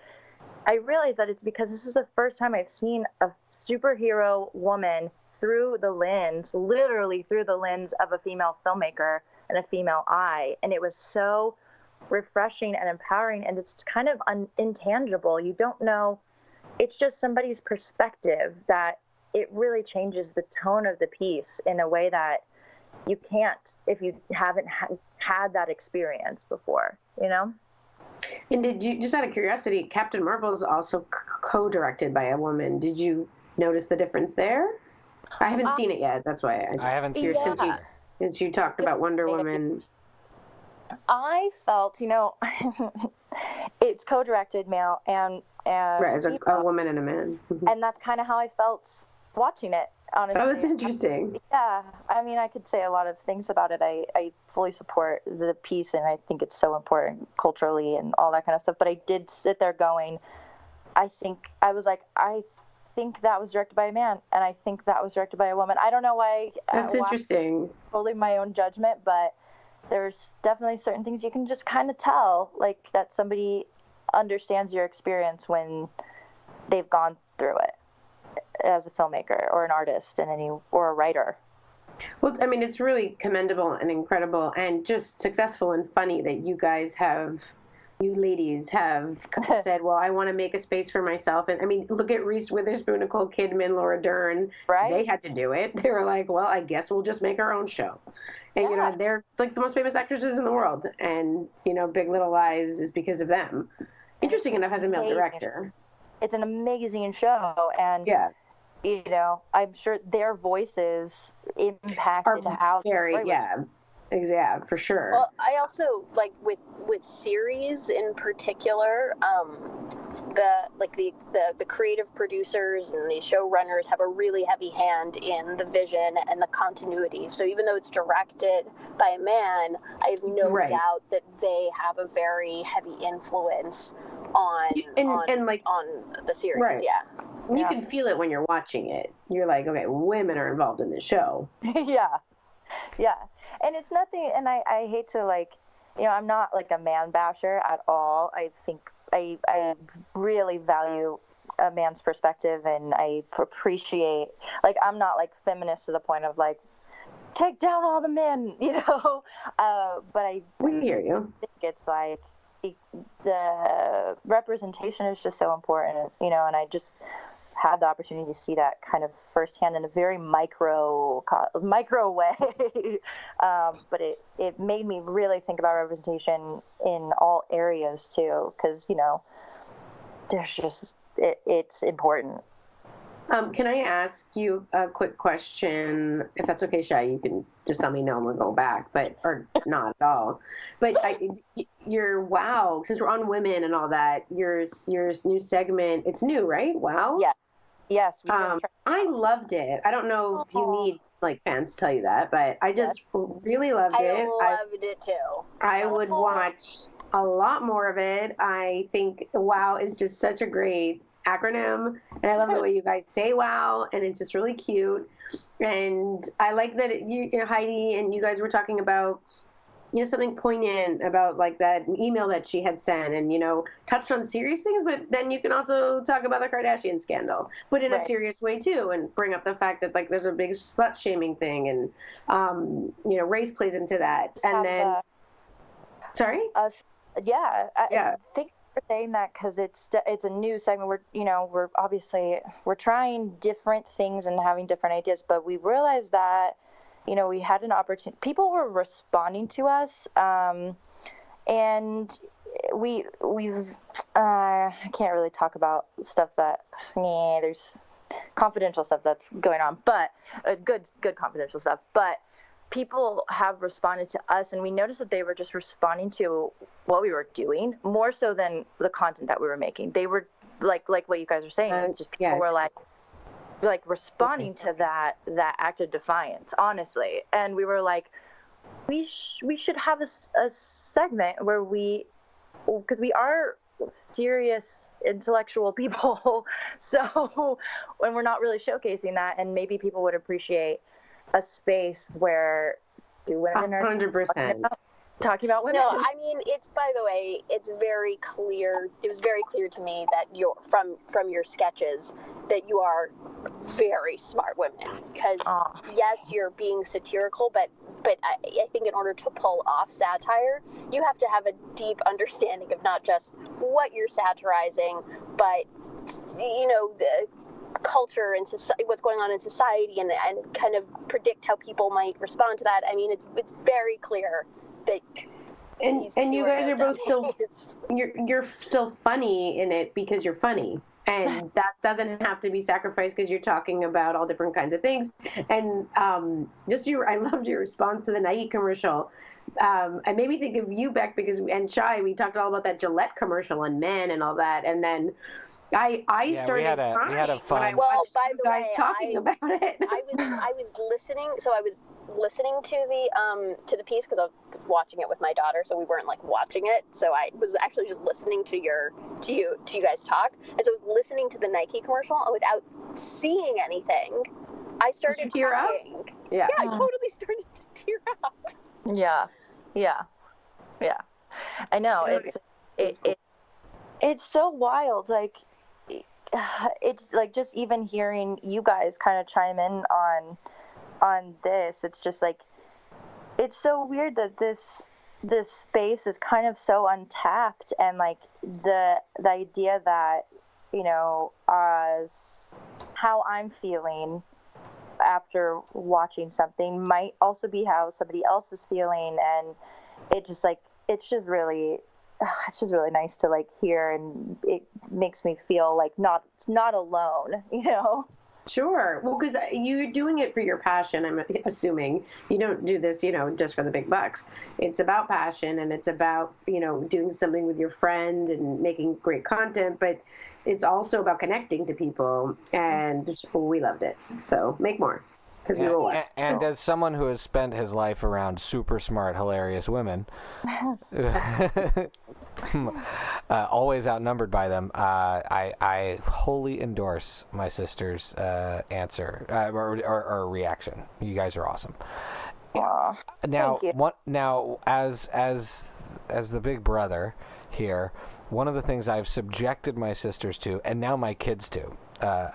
I realized that it's because this is the first time I've seen a superhero woman through the lens, literally through the lens of a female filmmaker and a female eye, and it was so refreshing and empowering, and it's kind of intangible. You don't know, it's just somebody's perspective that it really changes the tone of the piece in a way that you can't if you haven't had that experience before, you know? And did you, just out of curiosity, Captain Marvel is also co-directed by a woman. Did you notice the difference there? I haven't seen it yet. That's why I haven't seen it. Since you talked about Wonder Woman. I felt, you know, it's co-directed, Mel, and right, as a woman and a man. And that's kind of how I felt watching it, honestly. Oh, that's interesting. Yeah, I mean, I could say a lot of things about it. I fully support the piece, and I think it's so important culturally and all that kind of stuff. But I did sit there going, I think that was directed by a man, and I think that was directed by a woman. I don't know why. That's interesting. Totally my own judgment, but there's definitely certain things you can just kind of tell, like that somebody understands your experience when they've gone through it as a filmmaker or an artist or a writer. Well, I mean, it's really commendable and incredible and just successful and funny that you ladies have said, well, I want to make a space for myself. And I mean, look at Reese Witherspoon, Nicole Kidman, Laura Dern. Right. They had to do it. They were like, well, I guess we'll just make our own show. And, you know, they're like the most famous actresses in the world. And, you know, Big Little Lies is because of them. Interesting enough, as a male director. It's an amazing show. And, you know, I'm sure their voices impacted how yeah, for sure. Well, I also like with series in particular, the creative producers and the showrunners have a really heavy hand in the vision and the continuity. So even though it's directed by a man, I have no doubt that they have a very heavy influence on the series. Right. Yeah. And you can feel it when you're watching it. You're like, okay, women are involved in this show. Yeah. And it's nothing, and I hate to, like, you know, I'm not like a man basher at all. I think I really value a man's perspective, and I appreciate, like, I'm not like feminist to the point of like, take down all the men, you know, but we hear you. I think it's like the representation is just so important, you know, and I just had the opportunity to see that kind of firsthand in a very micro way. But it made me really think about representation in all areas too, because, you know, there's just, it's important. Can I ask you a quick question? If that's okay, Shai, you can just tell me no and we'll go back, or not at all. But since we're on women and all that, your new segment, it's new, right? Wow. Yeah. Yes. I loved it. I don't know if you need like fans to tell you that, but I just really loved it. I loved it too. I would watch a lot more of it. I think WOW is just such a great acronym, and I love the way you guys say wow, and it's just really cute. And I like that you know, Heidi and you guys were talking about, you know, something poignant about like that email that she had sent, and, you know, touched on serious things, but then you can also talk about the Kardashian scandal, but in a serious way too, and bring up the fact that like there's a big slut shaming thing, and you know, race plays into that. And then I think we're saying that because it's a new segment. We're obviously trying different things and having different ideas, but we realized that, you know, we had an opportunity. People were responding to us, and we've I can't really talk about stuff that there's confidential stuff that's going on, but good confidential stuff. But people have responded to us, and we noticed that they were just responding to what we were doing more so than the content that we were making. They were like what you guys were saying. Just people were like responding to that act of defiance, honestly. And we were like, we should have a segment where because we are serious intellectual people, so when we're not really showcasing that, and maybe people would appreciate a space where Do women are 100%. talking about women? No, I mean, it's, by the way, it's very clear. It was very clear to me that you're from your sketches that you are very smart women. Because yes, you're being satirical, but I think in order to pull off satire, you have to have a deep understanding of not just what you're satirizing, but the culture and what's going on in society, and kind of predict how people might respond to that. I mean, it's very clear that and you guys are both still you're still funny in it because you're funny, and that doesn't have to be sacrificed because you're talking about all different kinds of things. And I loved your response to the Nike commercial. It made me think of you, Beck, and Shy. We talked all about that Gillette commercial on Men and all that, and then I started crying we had a fun. when I watched you guys talking about it. I was listening, so I was listening to the piece because I was watching it with my daughter, so we weren't like watching it. So I was actually just listening to you guys talk, and so I was listening to the Nike commercial, and without seeing anything, I started crying. Yeah, I totally started to tear up. Yeah. I know, it's so wild. Like, it's like, just even hearing you guys kind of chime in on this, it's just like, it's so weird that this space is kind of so untapped, and like the idea that, how I'm feeling after watching something might also be how somebody else is feeling, and it's just really nice to like hear, and it makes me feel like not alone, Sure. Well, because you're doing it for your passion, I'm assuming. You don't do this, just for the big bucks. It's about passion, and it's about, doing something with your friend and making great content, but it's also about connecting to people, and we loved it. So make more. Because we will. And as someone who has spent his life around super smart, hilarious women, always outnumbered by them, I wholly endorse my sister's answer or reaction. You guys are awesome. Aww, Now, as the big brother here, one of the things I've subjected my sisters to, and now my kids to,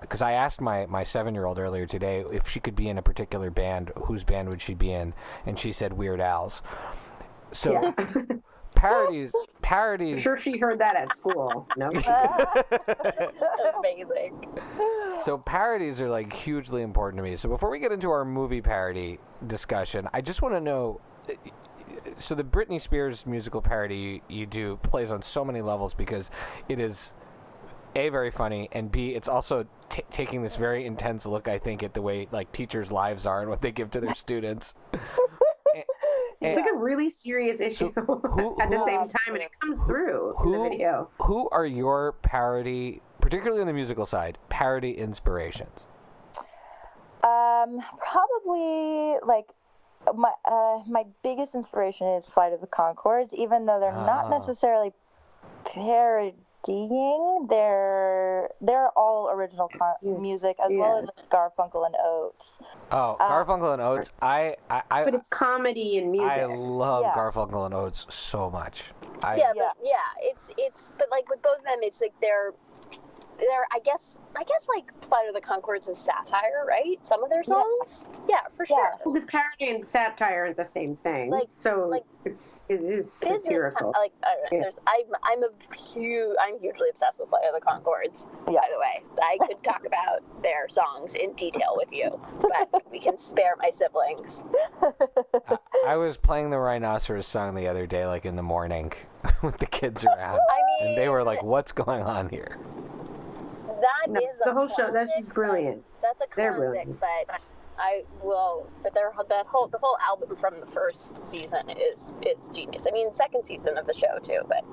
because I asked my 7-year-old earlier today if she could be in a particular band, whose band would she be in, and she said Weird Al's. So parodies. I'm sure she heard that at school. No. Amazing. So parodies are like hugely important to me. So before we get into our movie parody discussion, I just want to know. So the Britney Spears musical parody you do plays on so many levels, because it is A, very funny, and B, it's also taking this very intense look, I think, at the way like teachers' lives are and what they give to their students. It's like a really serious issue at the same time, and it comes through in the video. Who are your parody, particularly on the musical side, parody inspirations? Probably like my biggest inspiration is Flight of the Conchords, even though they're not necessarily parodying. They're all original music, as well as Garfunkel and Oates. Oh, Garfunkel and Oates! But it's comedy and music. I love Garfunkel and Oates so much. It's but like with both of them, it's like they're I guess like Flight of the Conchords is satire, right? Some of their songs, for sure. Because parody and satire are the same thing. It is satirical. I'm hugely obsessed with Flight of the Conchords. By the way, I could talk about their songs in detail with you, but we can spare my siblings. I was playing the Rhinoceros song the other day, like in the morning, with the kids around, and they were like, "What's going on here?" That is the whole classic, show. That's just brilliant. That's a classic, but the whole album from the first season it's genius. I mean, second season of the show too, but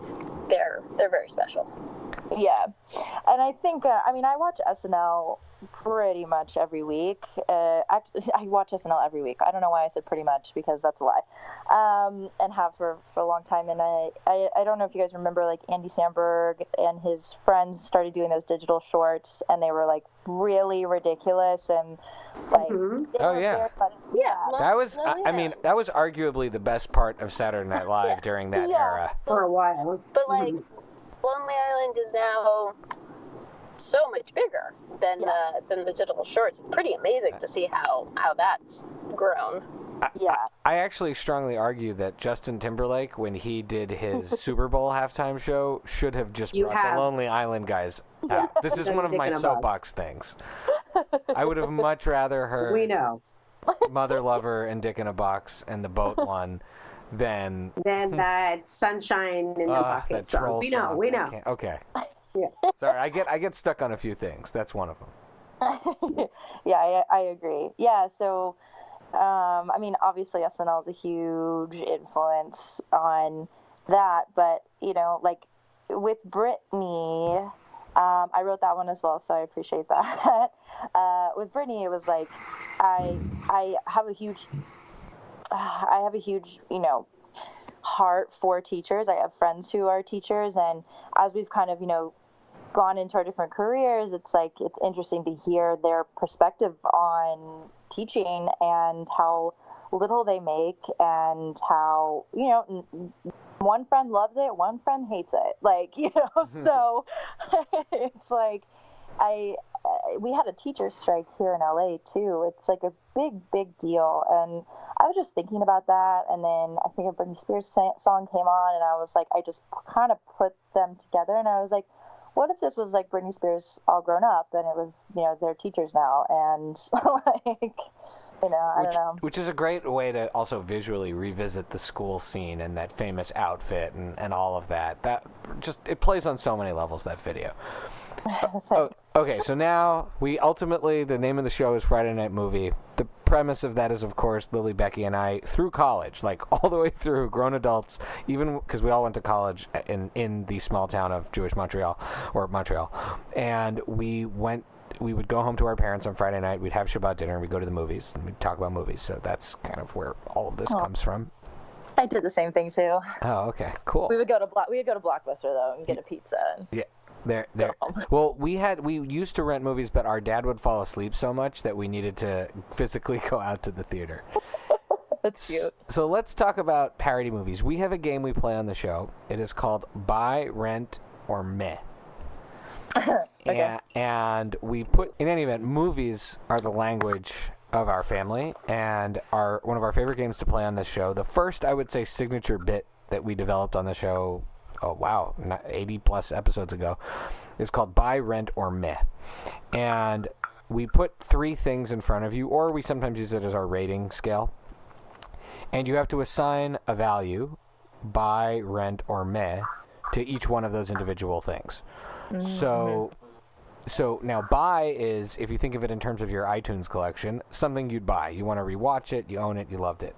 they're very special. Yeah, and I think I mean I watch SNL pretty much every week. Actually, I watch SNL every week. I don't know why I said pretty much, because that's a lie, and have for a long time. And I don't know if you guys remember, like, Andy Samberg and his friends started doing those digital shorts, and they were like really ridiculous and like Oh yeah, that was I mean that was arguably the best part of Saturday Night Live during that era for a while. But like, Lonely Island is now so much bigger than the digital shorts. It's pretty amazing to see how that's grown. I actually strongly argue that Justin Timberlake, when he did his Super Bowl halftime show, should have just brought the Lonely Island guys out. This is one of my soapbox things. I would have much rather heard Mother Lover and Dick in a Box and the boat one than that Sunshine in the Pocket song. We know. Okay. Yeah. Sorry, I get stuck on a few things. That's one of them. Yeah, I agree. Yeah, so I mean, obviously SNL is a huge influence on that, but you know, like with Britney, I wrote that one as well, so I appreciate that. With Britney, it was like I have a huge, you know, heart for teachers. I have friends who are teachers, and as we've kind of, you know, gone into our different careers, it's like it's interesting to hear their perspective on teaching and how little they make, and how, you know, one friend loves it, one friend hates it, like, you know. So it's like we had a teacher strike here in LA too. It's like a big deal, and I was just thinking about that, and then I think a Britney Spears song came on, and I was like, I just kind of put them together, and I was like, what if this was like Britney Spears all grown up, and it was, you know, they're teachers now, and like, you know, I don't know. Which is a great way to also visually revisit the school scene and that famous outfit and all of that. That just, it plays on so many levels, that video. Okay, so now the name of the show is Friday Night Movie. The premise of that is, of course, Lily, Becky, and I, through college, like all the way through, grown adults, even because we all went to college in the small town of Jewish Montreal, and we would go home to our parents on Friday night, we'd have Shabbat dinner, and we'd go to the movies, and we'd talk about movies. So that's kind of where all of this comes from. I did the same thing too. Oh, okay, cool. We would go to Blockbuster though and get a pizza. Yeah. There. Well, we used to rent movies, but our dad would fall asleep so much that we needed to physically go out to the theater. That's cute. So let's talk about parody movies. We have a game we play on the show. It is called Buy, Rent, or Meh. Okay. And we put, in any event, movies are the language of our family and are one of our favorite games to play on this show. The first, I would say, signature bit that we developed on the show, 80 plus episodes ago, is called Buy, Rent, or Meh. And we put three things in front of you, or we sometimes use it as our rating scale. And you have to assign a value, buy, rent, or meh, to each one of those individual things. Mm-hmm. So now buy is, if you think of it in terms of your iTunes collection, something you'd buy. You want to rewatch it, you own it, you loved it.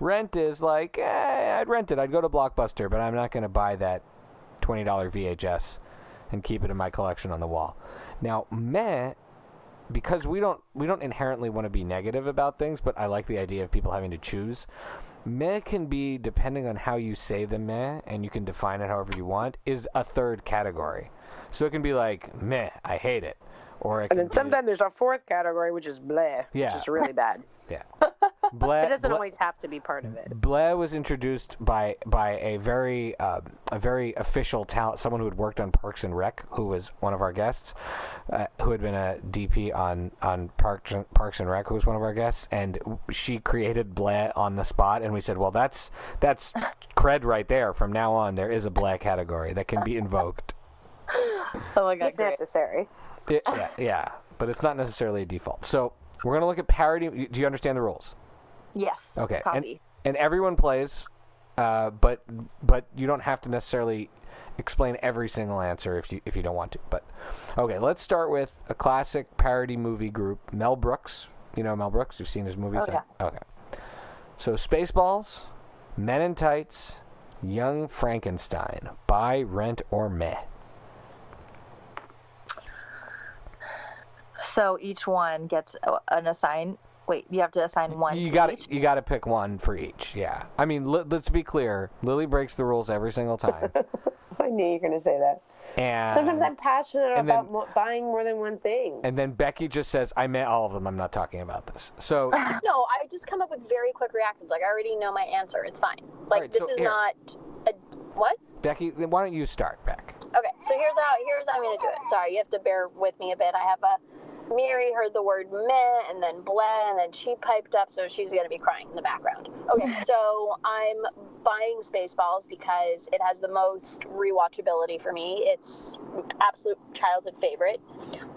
Rent is like, I'd rent it. I'd go to Blockbuster, but I'm not going to buy that $20 VHS and keep it in my collection on the wall. Now, meh, because we don't inherently want to be negative about things, but I like the idea of people having to choose. Meh can be, depending on how you say the meh, and you can define it however you want, is a third category. So it can be like, meh, I hate it. Or it and then sometimes there's a fourth category, which is bleh, which is really bad. Yeah. Bleh, it doesn't always have to be part of it. Bleh was introduced by a very official talent, someone who had worked on Parks and Rec, who was one of our guests, who had been a DP on Parks and Rec, who was one of our guests, and she created Bleh on the spot, and we said, well, that's cred right there. From now on, there is a Bleh category that can be invoked. Oh my God, it's necessary. Yeah, but it's not necessarily a default. So we're going to look at parody. Do you understand the rules? Yes. Okay. Copy. And everyone plays, but you don't have to necessarily explain every single answer if you don't want to. But okay, let's start with a classic parody movie group, Mel Brooks. You know Mel Brooks? You've seen his movies? Oh, yeah. Okay. So Spaceballs, Men in Tights, Young Frankenstein, Buy, Rent, or Meh. So each one gets an assigned. Wait, you have to assign one. You got to pick one for each. Yeah. I mean, let's be clear. Lily breaks the rules every single time. I knew you were going to say that. And sometimes I'm passionate about buying more than one thing. And then Becky just says, "I meant all of them. I'm not talking about this." So no, I just come up with very quick reactions. Like I already know my answer. It's fine. Like right, this is not a what? Becky, why don't you start, Beck? Okay, so here's how I'm going to do it. Sorry, you have to bear with me a bit. I have Mary heard the word meh and then bleh, and then she piped up, so she's going to be crying in the background. Okay, so I'm buying Spaceballs because it has the most rewatchability for me. It's absolute childhood favorite.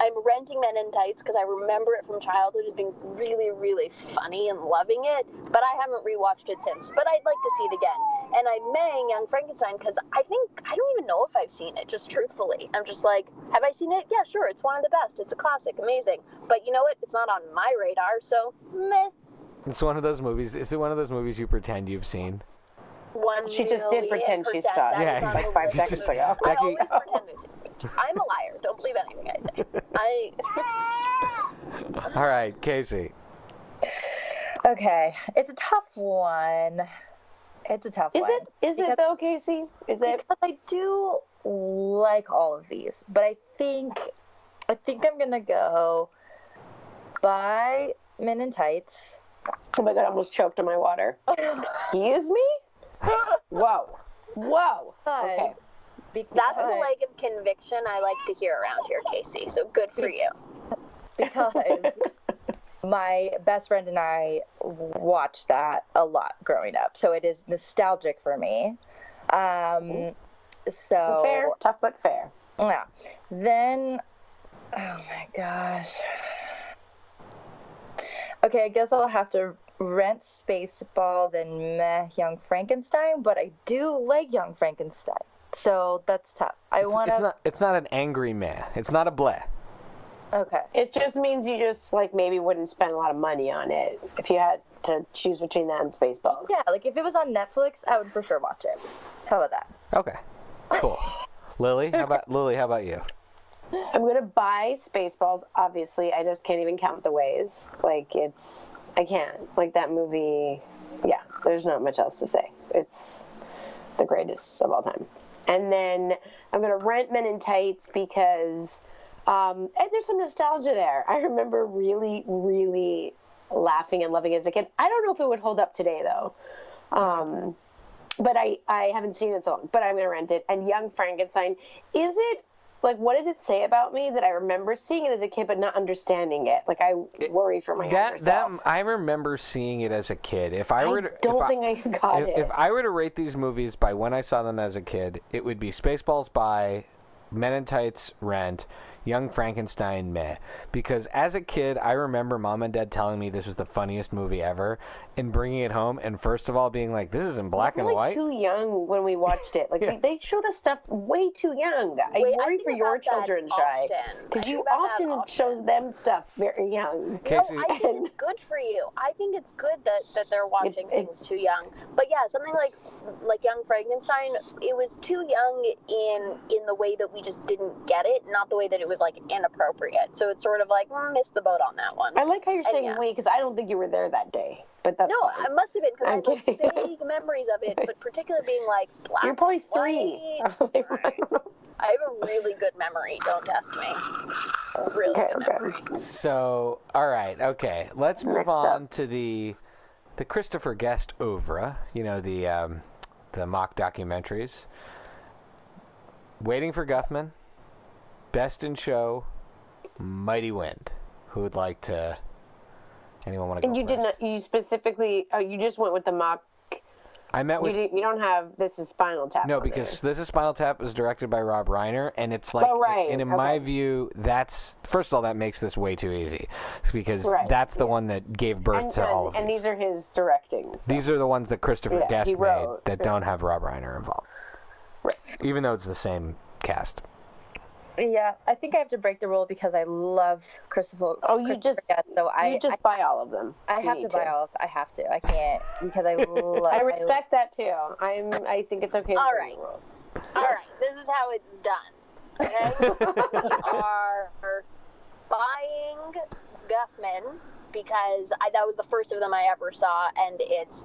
I'm renting Men in Tights because I remember it from childhood as being really, really funny and loving it, but I haven't rewatched it since, but I'd like to see it again. And I'm mehing Young Frankenstein because I don't even know if I've seen it, just truthfully. I'm just like, have I seen it? Yeah, sure, it's one of the best. It's a classic, amazing. But you know what? It's not on my radar, so meh. It's one of those movies. Is it one of those movies you pretend you've seen? She just did pretend she saw it. Yeah, exactly. Like 5 seconds ago. I always pretend I've seen it. I'm a liar. Don't believe anything I say. All right, Kacey. Okay, it's a tough one. It's a tough one. Is it though, Kacey? Is it? Because I do like all of these, but I think I'm gonna go by Men in Tights. Oh my god, I almost choked on my water. Excuse me? Whoa. Okay. That's the leg of conviction I like to hear around here, Kacey. So good for you. Because my best friend and I watched that a lot growing up, so it is nostalgic for me. So fair, tough but fair. Yeah. Then, oh my gosh. Okay, I guess I'll have to rent Spaceballs and meh Young Frankenstein, but I do like Young Frankenstein, so that's tough. It's not an angry meh. It's not a bleh. Okay. It just means you just like maybe wouldn't spend a lot of money on it if you had to choose between that and Spaceballs. Yeah, like if it was on Netflix, I would for sure watch it. How about that? Okay. Cool. Lily, how about you? I'm gonna buy Spaceballs. Obviously, I just can't even count the ways. I can't. Like that movie. Yeah, there's not much else to say. It's the greatest of all time. And then I'm gonna rent Men in Tights because. And there's some nostalgia there. I remember really, really laughing and loving it as a kid. I don't know if it would hold up today, though. But I haven't seen it so long. But I'm going to rent it. And Young Frankenstein, is it, like, what does it say about me that I remember seeing it as a kid but not understanding it? Like, I worry for my younger self. I remember seeing it as a kid. If I were to rate these movies by when I saw them as a kid, it would be Spaceballs by, Men in Tights, Rent, Young Frankenstein, meh. Because as a kid, I remember Mom and Dad telling me this was the funniest movie ever and bringing it home and first of all being like, this is in black and white. We were too young when we watched it. Like, they showed us stuff way too young. I worry for your children, Shai. Because you often show them stuff very young. Casey, no, I think it's good for you. I think it's good that they're watching things too young. But yeah, something like Young Frankenstein, it was too young in the way that we just didn't get it, not the way that it was like inappropriate. So it's sort of like missed the boat on that one. I like how you're saying we, because I don't think you were there that day. But that's fine. I must have been because I have like vague memories of it, but particularly being like black. You're probably 3. I have a really good memory. Don't test me. Really good memory. So, all right, okay. Let's move on to the Christopher Guest oeuvre. You know, the mock documentaries. Waiting for Guffman, Best in Show, Mighty Wind. Who would like to? Anyone want to go And you first? didn't. You specifically. Oh, you just went with the mock. I met with. You don't have This Is Spinal Tap. No, because This Is Spinal Tap was directed by Rob Reiner, and it's like. Oh, right. And in my view, that's first of all that makes this way too easy, because that's the one that gave birth to all of these. And these are his directing. These are the ones that Christopher Guest made wrote, that don't have Rob Reiner involved. Right. Even though it's the same cast. Yeah, I think I have to break the rule because I love Christopher. You just buy all of them. I have to buy all of them. I have to. I can't because I love. I respect that too. I think it's okay. All right. All right. This is how it's done. Okay. We are buying Guffman because that was the first of them I ever saw, and it's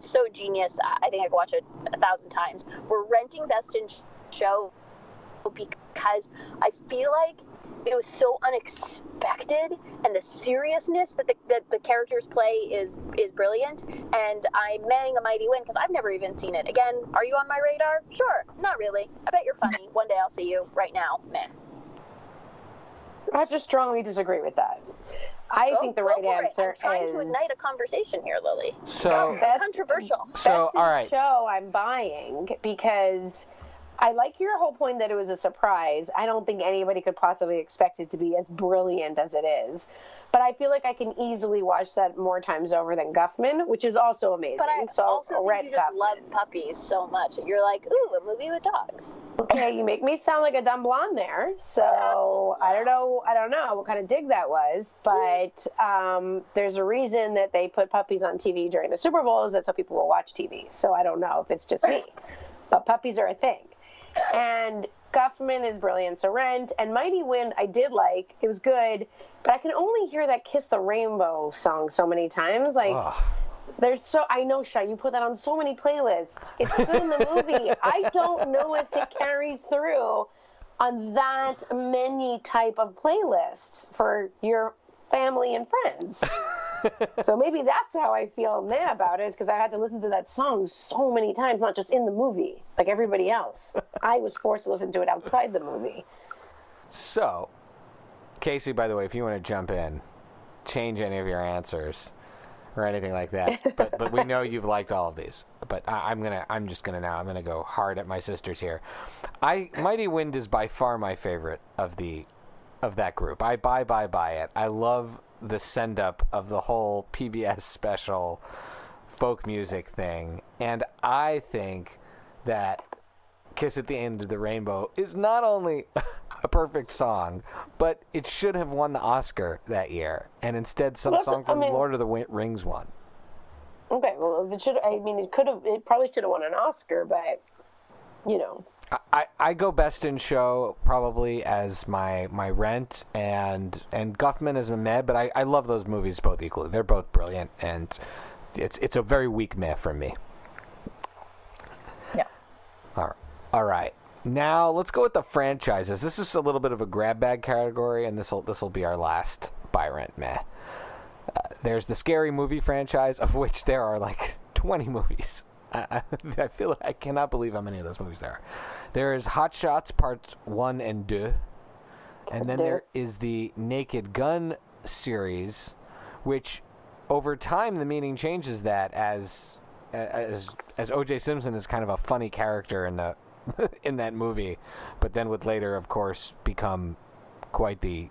so genius. I think I could watch it 1,000 times. We're renting Best in Show because I feel like it was so unexpected, and the seriousness that the characters play is brilliant. And I'm maying a mighty win because I've never even seen it. Again, are you on my radar? Sure, not really. I bet you're funny. One day I'll see you. Right now, meh. I have to strongly disagree with that. I think the right answer is... I'm trying to ignite a conversation here, Lily. So controversial. So, all right. Show I'm buying because I like your whole point that it was a surprise. I don't think anybody could possibly expect it to be as brilliant as it is. But I feel like I can easily watch that more times over than Guffman, which is also amazing. But I also think you just love puppies so much. You're like, ooh, a movie with dogs. Okay, you make me sound like a dumb blonde there. So I don't know what kind of dig that was. But there's a reason that they put puppies on TV during the Super Bowl is that so people will watch TV. So I don't know if it's just me. But puppies are a thing. And Guffman is brilliant. So Rent and Mighty Wind I did like. It was good. But I can only hear that Kiss the Rainbow song so many times. Like, I know, Shy, you put that on so many playlists. It's good in the movie. I don't know if it carries through on that many type of playlists for your family and friends. So maybe that's how I feel mad about it, is because I had to listen to that song so many times, not just in the movie, like everybody else. I was forced to listen to it outside the movie. So, Kacey, by the way, if you want to jump in, change any of your answers or anything like that. But we know you've liked all of these. But I'm gonna go hard at my sisters here. Mighty Wind is by far my favorite of that group. I buy it. I love the send up of the whole PBS special folk music thing, and I think that Kiss at the End of the Rainbow is not only a perfect song, but it should have won the Oscar that year, and instead some song from Lord of the Rings won. Okay, well, it probably should have won an Oscar, but you know. I go Best in Show probably as my Rent, and Guffman as a meh, but I love those movies both equally. They're both brilliant, and it's a very weak meh from me. Yeah. All right. Now let's go with the franchises. This is a little bit of a grab bag category, and this will be our last buy, rent, meh. There's the Scary Movie franchise, of which there are like 20 movies. I cannot believe how many of those movies there are. There is Hot Shots Parts 1 and 2. And then there is the Naked Gun series, which over time the meaning changes that as O.J. Simpson is kind of a funny character in the in that movie, but then would later, of course, become quite the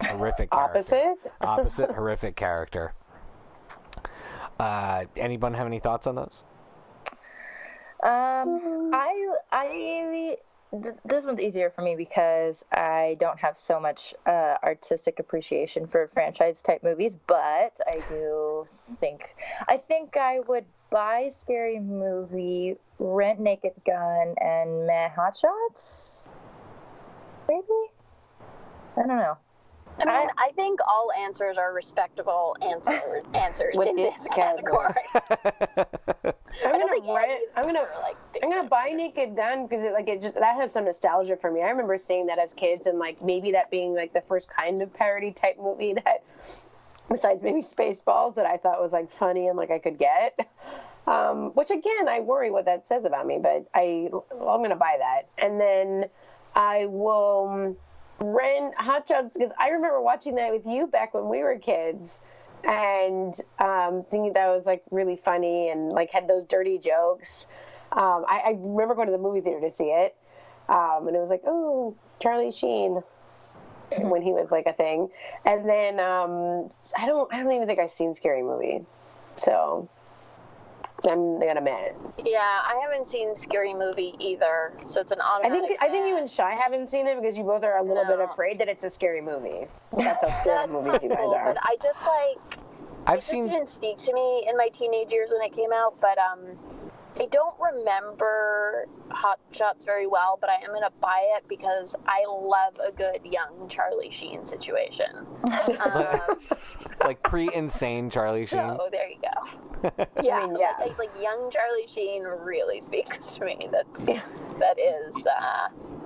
horrific character. Opposite horrific character. Anyone have any thoughts on those? This one's easier for me because I don't have so much artistic appreciation for franchise type movies, but I think I would buy Scary Movie, rent Naked Gun, and meh Hot Shots. Maybe? I don't know. I mean, I think all answers are respectable answers in this category. I'm gonna buy Naked Gun because that has some nostalgia for me. I remember seeing that as kids, and maybe that being the first kind of parody type movie that, besides maybe Spaceballs, that I thought was funny and I could get. Which again, I worry what that says about me, but I'm gonna buy that, and then I will rent Hot Shots because I remember watching that with you back when we were kids, and thinking that was really funny and had those dirty jokes. I remember going to the movie theater to see it, and it was oh, Charlie Sheen when he was a thing, and then I don't even think I've seen Scary Movie, so I'm gonna meh. Yeah, I haven't seen Scary Movie either, so it's an automatic. I think you and Shy haven't seen it because you both are a little bit afraid that it's a scary movie. That's how scared of movies you guys are. But I just didn't speak to me in my teenage years when it came out. But I don't remember Hot Shots very well, but I am going to buy it because I love a good young Charlie Sheen situation. Like pre-insane Charlie Sheen. So there you go. Yeah, I mean, yeah. Like young Charlie Sheen really speaks to me. That is,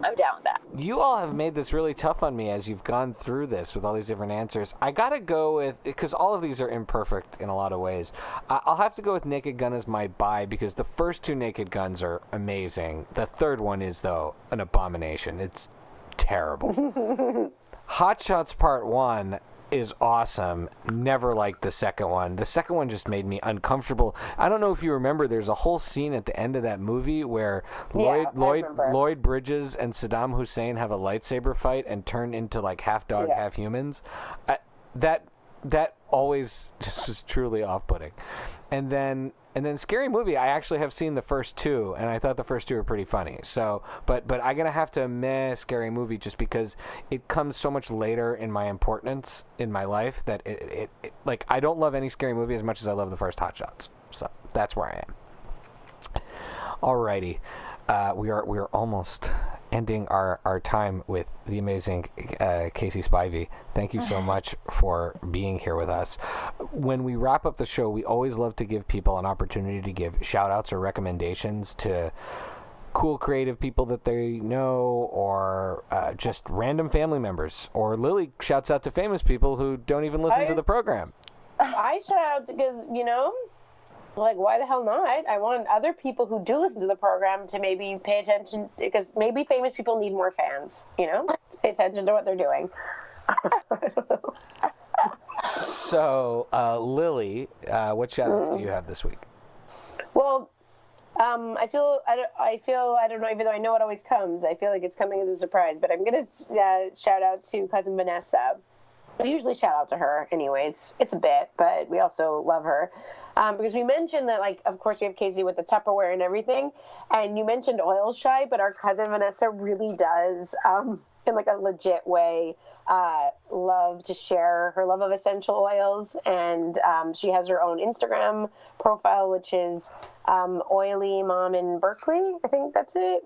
I'm down with that. You all have made this really tough on me as you've gone through this with all these different answers. I gotta go with, because all of these are imperfect in a lot of ways. I'll have to go with Naked Gun as my buy because the first two Naked Guns are amazing. The third one is, though, an abomination. It's terrible. Hot Shots Part 1 is awesome. Never liked the second one. The second one just made me uncomfortable. I don't know if you remember, there's a whole scene at the end of that movie where Lloyd Bridges and Saddam Hussein have a lightsaber fight and turn into like half dog, half humans. That always just was truly off-putting. And then Scary Movie, I actually have seen the first two, and I thought the first two were pretty funny. So, but I'm gonna have to meh Scary Movie just because it comes so much later in my importance in my life that it like I don't love any Scary Movie as much as I love the first Hot Shots. So that's where I am. Alrighty, we are almost ending our time with the amazing Kacey Spivey. Thank you so much for being here with us. When we wrap up the show, we always love to give people an opportunity to give shout-outs or recommendations to cool creative people that they know or just random family members. Or Lily shouts out to famous people who don't even listen to the program. I shout out because, like, why the hell not? I want other people who do listen to the program to maybe pay attention, because maybe famous people need more fans, to pay attention to what they're doing. So, Lily, what shout-outs do you have this week? Well, I don't know, even though I know it always comes, I feel like it's coming as a surprise, but I'm going to shout out to cousin Vanessa. We usually shout out to her anyways. It's a bit, but we also love her. Because we mentioned that, like, of course, we have Kacey with the Tupperware and everything, and you mentioned oil shy, but our cousin Vanessa really does, in like a legit way, love to share her love of essential oils, and she has her own Instagram profile, which is Oily Mom in Berkeley. I think that's it.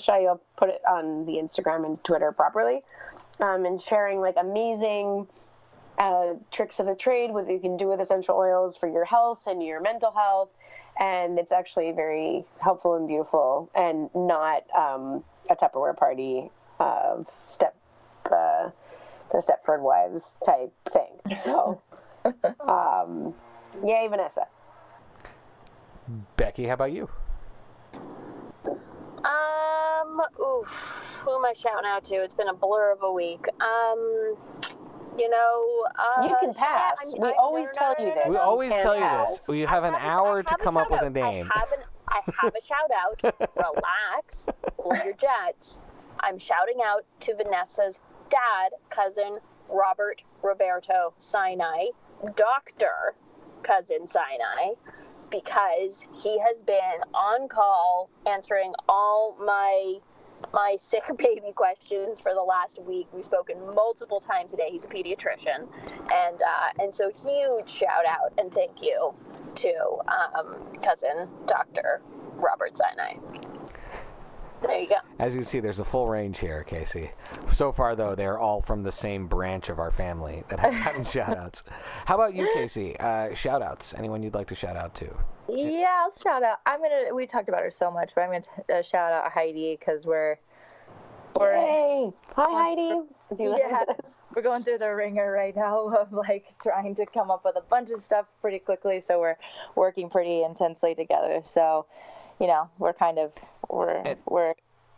Shy, I'll put it on the Instagram and Twitter properly, and sharing like amazing tricks of the trade, what you can do with essential oils for your health and your mental health, and it's actually very helpful and beautiful, and not a Tupperware party of the Stepford Wives type thing. So, yay, Vanessa. Becky, how about you? Who am I shouting out to? It's been a blur of a week. You can pass. We always tell you this. We always tell you this. We have an hour to come up with a name. I have a shout out. Relax. Hold your jets. I'm shouting out to Vanessa's dad, cousin Roberto Sinai, Dr. Cousin Sinai, because he has been on call answering all my sick baby questions for the last week. We've spoken multiple times today. He's a pediatrician, and so huge shout out and thank you to cousin Dr. Robert Sinai. There you go. As you see, there's a full range here, Kacey. So far, though, they're all from the same branch of our family that have gotten shout-outs. How about you, Kacey? Shout-outs. Anyone you'd like to shout out to? Yeah, I'll shout out. We talked about her so much, but I'm gonna shout out Heidi because we're Hey, hi Heidi. We're going through the ringer right now of like trying to come up with a bunch of stuff pretty quickly, so we're working pretty intensely together. So, we're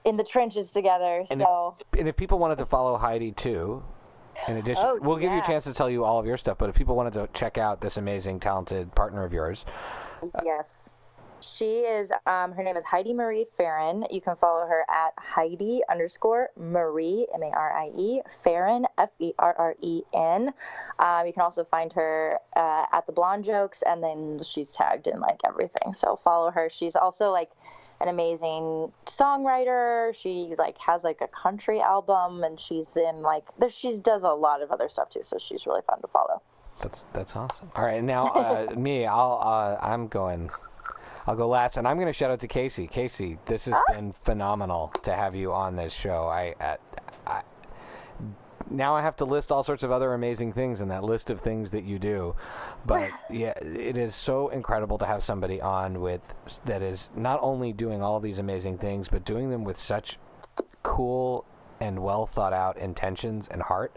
in the trenches together. And so if people wanted to follow Heidi too, in addition, we'll give you a chance to tell you all of your stuff. But if people wanted to check out this amazing, talented partner of yours, yes. She is, her name is Heidi Marie Ferren. You can follow her at Heidi _Marie, M-A-R-I-E, Ferren, F-E-R-R-E-N. You can also find her at The Blonde Jokes, and then she's tagged in like everything. So follow her. She's also like an amazing songwriter. She like has like a country album, and she's in like, she does a lot of other stuff too. So she's really fun to follow. That's awesome. All right, now me, I'll go last, and I'm going to shout out to Kacey. Kacey, this has been phenomenal to have you on this show. Now I have to list all sorts of other amazing things in that list of things that you do. But yeah, it is so incredible to have somebody on that is not only doing all these amazing things, but doing them with such cool and well thought out intentions and heart.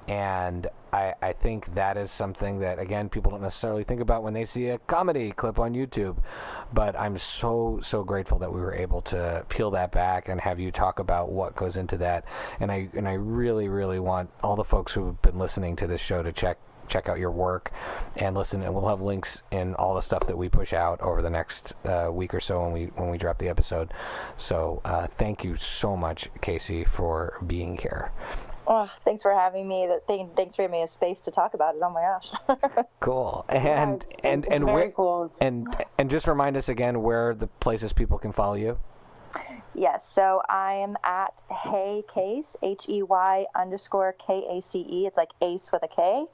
And I think that is something that, again, people don't necessarily think about when they see a comedy clip on YouTube. But I'm so grateful that we were able to peel that back and have you talk about what goes into that. And I really, really want all the folks who have been listening to this show to check out your work and listen. And we'll have links in all the stuff that we push out over the next week or so when we drop the episode. So thank you so much, Kacey, for being here. Oh, thanks for having me. Thanks for giving me a space to talk about it. Oh my gosh. Cool. And very cool. And just remind us again where the places people can follow you. Yes. So I am at Hey Case, HEY_KACE. It's like Ace with a K.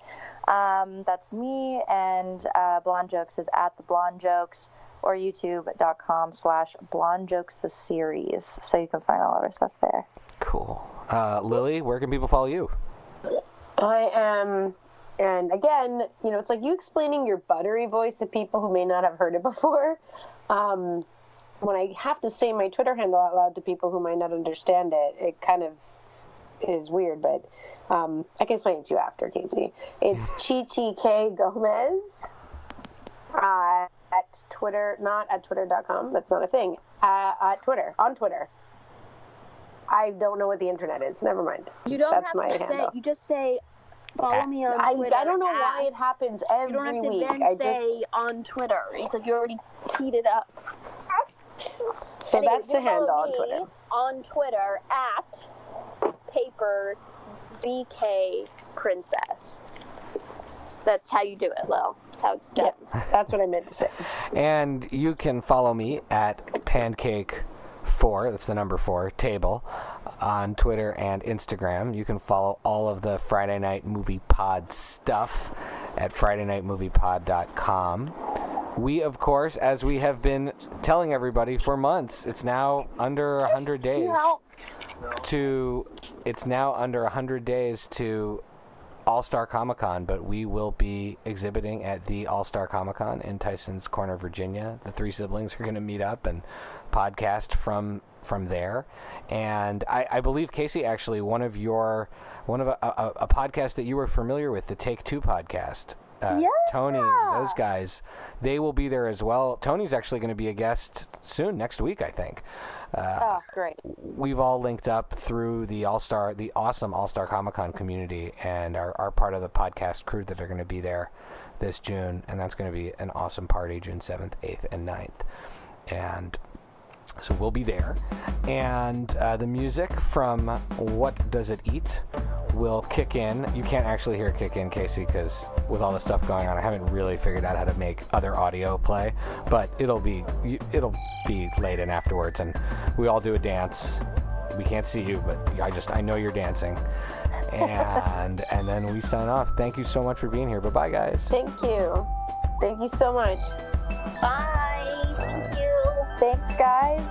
That's me. And Blonde Jokes is at the Blonde Jokes, or youtube.com/Blonde Jokes the series. So you can find all of our stuff there. Cool. Lily, where can people follow you? I am, and again, it's like you explaining your buttery voice to people who may not have heard it before. When I have to say my Twitter handle out loud to people who might not understand it, it kind of is weird, but I can explain it to you after, Kacey. It's Chi K Gomez at Twitter, not at twitter.com. That's not a thing. At Twitter, on Twitter. I don't know what the internet is. Never mind. You don't That's have my to handle. say. You just say, follow me on Twitter. I don't know why it happens every week. You don't have to then say on Twitter. It's like you already teed it up. So anyway, that's the handle on Twitter. On Twitter at Paper BK Princess. That's how you do it, Lil. That's how it's done. Yeah, that's what I meant to say. And you can follow me at Pancake4, that's the number 4, table, on Twitter and Instagram. You can follow all of the Friday Night Movie Pod stuff at FridayNightMoviePod.com. We, of course, as we have been telling everybody for months, it's now under 100 days to All-Star Comic-Con, but we will be exhibiting at the All-Star Comic-Con in Tyson's Corner, Virginia. The 3 siblings are going to meet up and podcast from there. And I believe, Kacey, actually, one of a podcast that you were familiar with, the Take Two podcast. Tony, those guys, they will be there as well. Tony's actually going to be a guest soon, next week, I think. Great. We've all linked up through the awesome All-Star Comic-Con community, and are part of the podcast crew that are going to be there this June, and that's going to be an awesome party, June 7th, 8th, and 9th. And so we'll be there. And the music from What Does It Eat will kick in. You can't actually hear it kick in, Kacey, because with all the stuff going on, I haven't really figured out how to make other audio play. But it'll be laid in afterwards, and we all do a dance. We can't see you, but I know you're dancing. And then we sign off. Thank you so much for being here. Bye-bye, guys. Thank you. Thank you so much. Bye. Thank you. Thanks, guys.